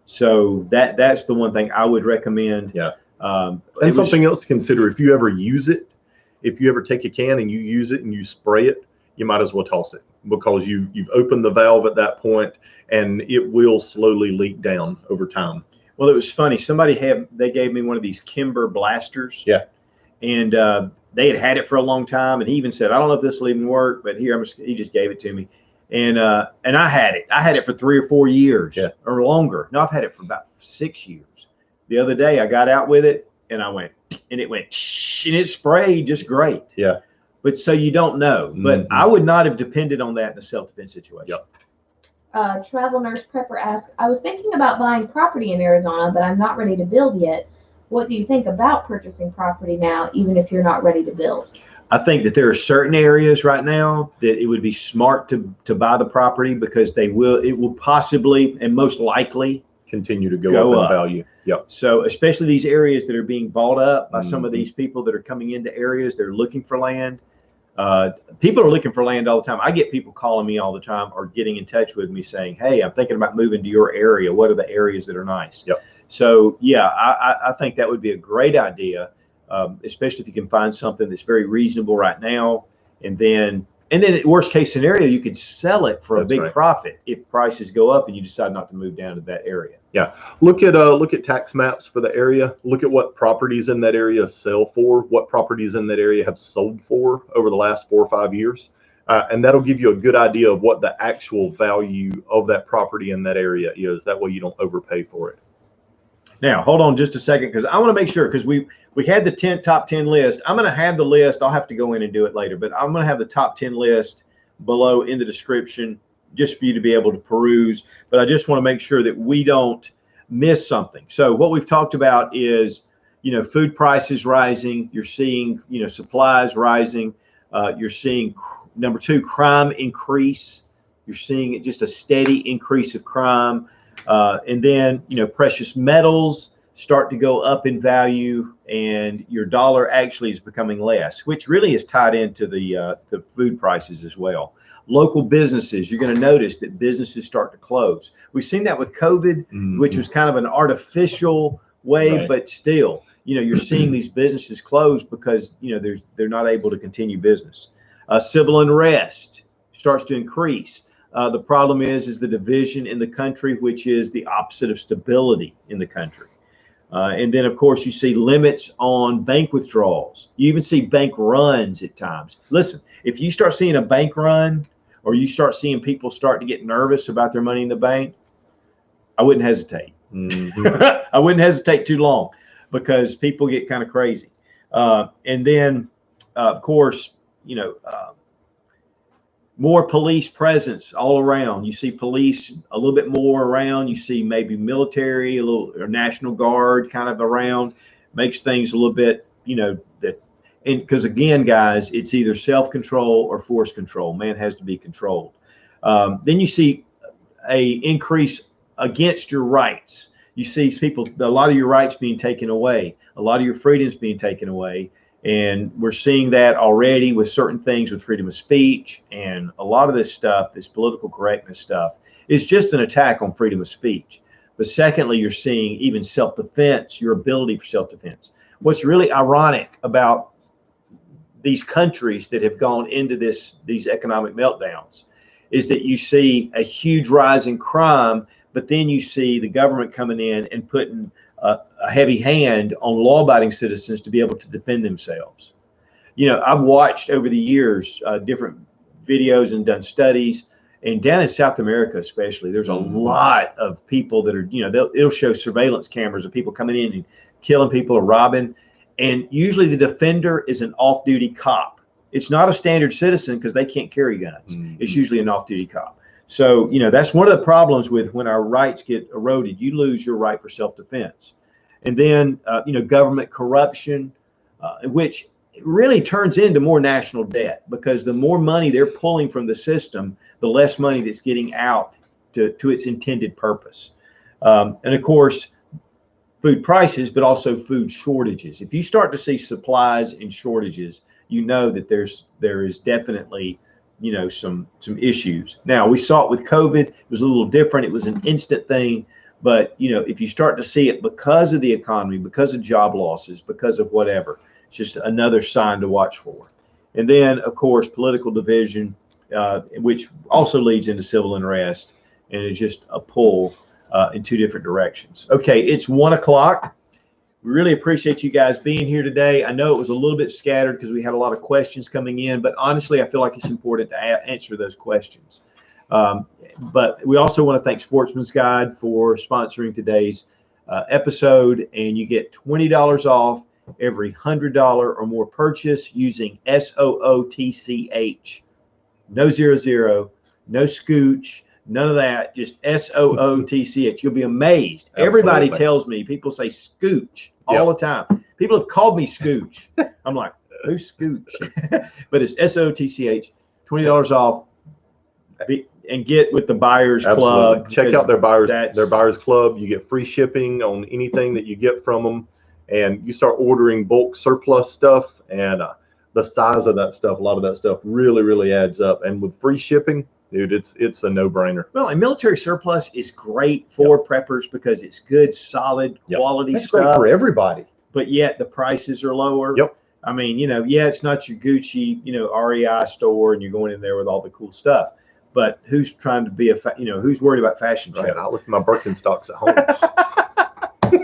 Speaker 1: So that's the one thing I would recommend.
Speaker 2: Yeah. And something else to consider, if you ever use it, if you ever take a can and you use it and you spray it, you might as well toss it, because you've opened the valve at that point, and it will slowly leak down over time.
Speaker 1: Well, it was funny. They gave me one of these Kimber blasters.
Speaker 2: Yeah.
Speaker 1: And they had it for a long time, and he even said, I don't know if this will even work, but here, he just gave it to me. And I had it. I had it for 3 or 4 years or longer. No, I've had it for about 6 years. The other day I got out with it, and it went, and it sprayed just great.
Speaker 2: Yeah.
Speaker 1: But so you don't know. But I would not have depended on that in a self-defense situation.
Speaker 2: Yep.
Speaker 3: Travel Nurse Prepper asks, I was thinking about buying property in Arizona, but I'm not ready to build yet. What do you think about purchasing property now, even if you're not ready to build?
Speaker 1: I think that there are certain areas right now that it would be smart to buy the property, because it will possibly and most likely
Speaker 2: continue to go up in value. Yep.
Speaker 1: So especially these areas that are being bought up by some of these people that are coming into areas, they're looking for land. People are looking for land all the time. I get people calling me all the time or getting in touch with me saying, hey, I'm thinking about moving to your area. What are the areas that are nice?
Speaker 2: Yep.
Speaker 1: So yeah, I think that would be a great idea, especially if you can find something that's very reasonable right now. And then worst case scenario, you could sell it for a big profit if prices go up and you decide not to move down to that area.
Speaker 2: Yeah. Look at tax maps for the area. Look at what properties in that area sell for, what properties in that area have sold for over the last 4 or 5 years. And that'll give you a good idea of what the actual value of that property in that area is. That way you don't overpay for it.
Speaker 1: Now, hold on just a second, because I want to make sure, because we had the top 10 list. I'm going to have the list. I'll have to go in and do it later, but I'm going to have the top 10 list below in the description just for you to be able to peruse. But I just want to make sure that we don't miss something. So what we've talked about is, food prices rising. You're seeing, supplies rising. You're seeing, number 2, crime increase. You're seeing just a steady increase of crime. And then, precious metals start to go up in value, and your dollar actually is becoming less, which really is tied into the food prices as well. Local businesses, you're going to notice that businesses start to close. We've seen that with COVID, which was kind of an artificial way, but still, you're seeing these businesses close because, they're not able to continue business. Civil unrest starts to increase. The problem is the division in the country, which is the opposite of stability in the country. And then, of course, you see limits on bank withdrawals. You even see bank runs at times. Listen, if you start seeing a bank run, or you start seeing people start to get nervous about their money in the bank, I wouldn't hesitate. I wouldn't hesitate too long, because people get kind of crazy. And then, of course, more police presence all around. You see police a little bit more around. You see maybe military, or National Guard kind of around. Makes things a little bit, because again, guys, it's either self-control or force control. Man has to be controlled. Then you see a increase against your rights. You see a lot of your rights being taken away, a lot of your freedoms being taken away. And we're seeing that already with certain things, with freedom of speech, and a lot of this stuff, this political correctness stuff, is just an attack on freedom of speech. But secondly, you're seeing even self-defense, your ability for self-defense. What's really ironic about these countries that have gone into these economic meltdowns is that you see a huge rise in crime, but then you see the government coming in and putting a heavy hand on law-abiding citizens to be able to defend themselves. I've watched over the years different videos and done studies, and down in South America especially, there's a lot of people that are, it'll show surveillance cameras of people coming in and killing people or robbing, and usually the defender is an off-duty cop. It's not a standard citizen, because they can't carry guns. It's usually an off-duty cop. So, that's one of the problems with when our rights get eroded. You lose your right for self-defense. And then, government corruption, which really turns into more national debt, because the more money they're pulling from the system, the less money that's getting out to its intended purpose. And of course, food prices, but also food shortages. If you start to see supplies and shortages, that there is definitely you know, some issues. Now we saw it with COVID. It was a little different. It was an instant thing. But, you know, if you start to see it because of the economy, because of job losses, because of whatever, it's just another sign to watch for. And then, of course, political division, which also leads into civil unrest, and it's just a pull in two different directions. Okay, it's 1 o'clock. We really appreciate you guys being here today. I know it was a little bit scattered because we had a lot of questions coming in, but honestly, I feel like it's important to answer those questions. But we also want to thank Sportsman's Guide for sponsoring today's episode, and you get $20 off every $100 or more purchase using SOOTCH. No 00, no Scooch, none of that, just SOOTCH. You'll be amazed. Absolutely. Everybody tells me, people say Scooch all the time. People have called me Scooch. I'm like, who's Scooch? But it's SOOTCH, $20 off. And get with the Buyers Club.
Speaker 2: Check out their Buyers Club. You get free shipping on anything that you get from them, and you start ordering bulk surplus stuff, and the size of that stuff, a lot of that stuff really adds up. And with free shipping, dude, it's a no-brainer.
Speaker 1: Well, and military surplus is great for preppers because it's good, solid, quality
Speaker 2: That's
Speaker 1: stuff.
Speaker 2: Great for everybody.
Speaker 1: But yet the prices are lower.
Speaker 2: Yep.
Speaker 1: I mean, you know, yeah, it's not your Gucci, you know, REI store, and you're going in there with all the cool stuff. But who's trying to be who's worried about fashion?
Speaker 2: Right. I look at my Birkenstocks at home.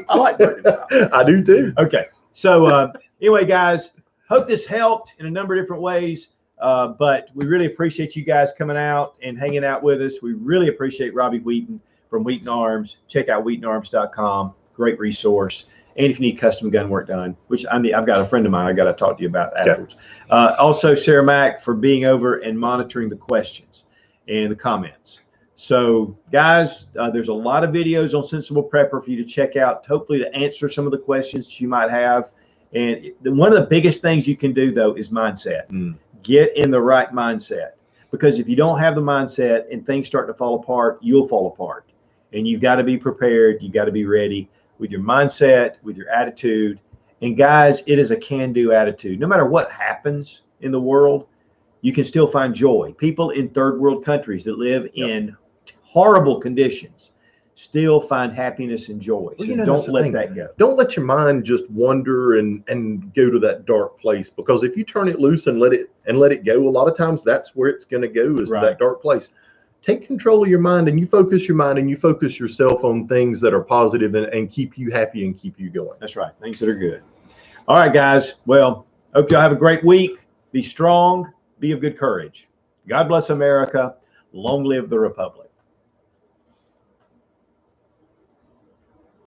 Speaker 1: I like Birkenstocks.
Speaker 2: I do too.
Speaker 1: Okay. So anyway, guys, hope this helped in a number of different ways. But we really appreciate you guys coming out and hanging out with us. We really appreciate Robbie Wheaton from Wheaton Arms. Check out WheatonArms.com. Great resource. And if you need custom gun work done, which I've got a friend of mine I got to talk to you about afterwards. Also, Sarah Mack for being over and monitoring the questions and the comments. So guys, there's a lot of videos on Sensible Prepper for you to check out, hopefully to answer some of the questions that you might have. And one of the biggest things you can do though is mindset. Get in the right mindset, because if you don't have the mindset and things start to fall apart, you'll fall apart. And you've got to be prepared. You got to be ready with your mindset, with your attitude. And guys, it is a can-do attitude. No matter what happens in the world, you can still find joy. People in third world countries that live in horrible conditions still find happiness and joy. So don't let that go.
Speaker 2: Don't let your mind just wander and go to that dark place, because if you turn it loose and let it go, a lot of times that's where it's going to go, is to that dark place. Take control of your mind, and you focus your mind and you focus yourself on things that are positive and keep you happy and keep you going.
Speaker 1: That's right. Things that are good. All right, guys. Well, hope y'all have a great week. Be strong. Be of good courage. God bless America. Long live the Republic.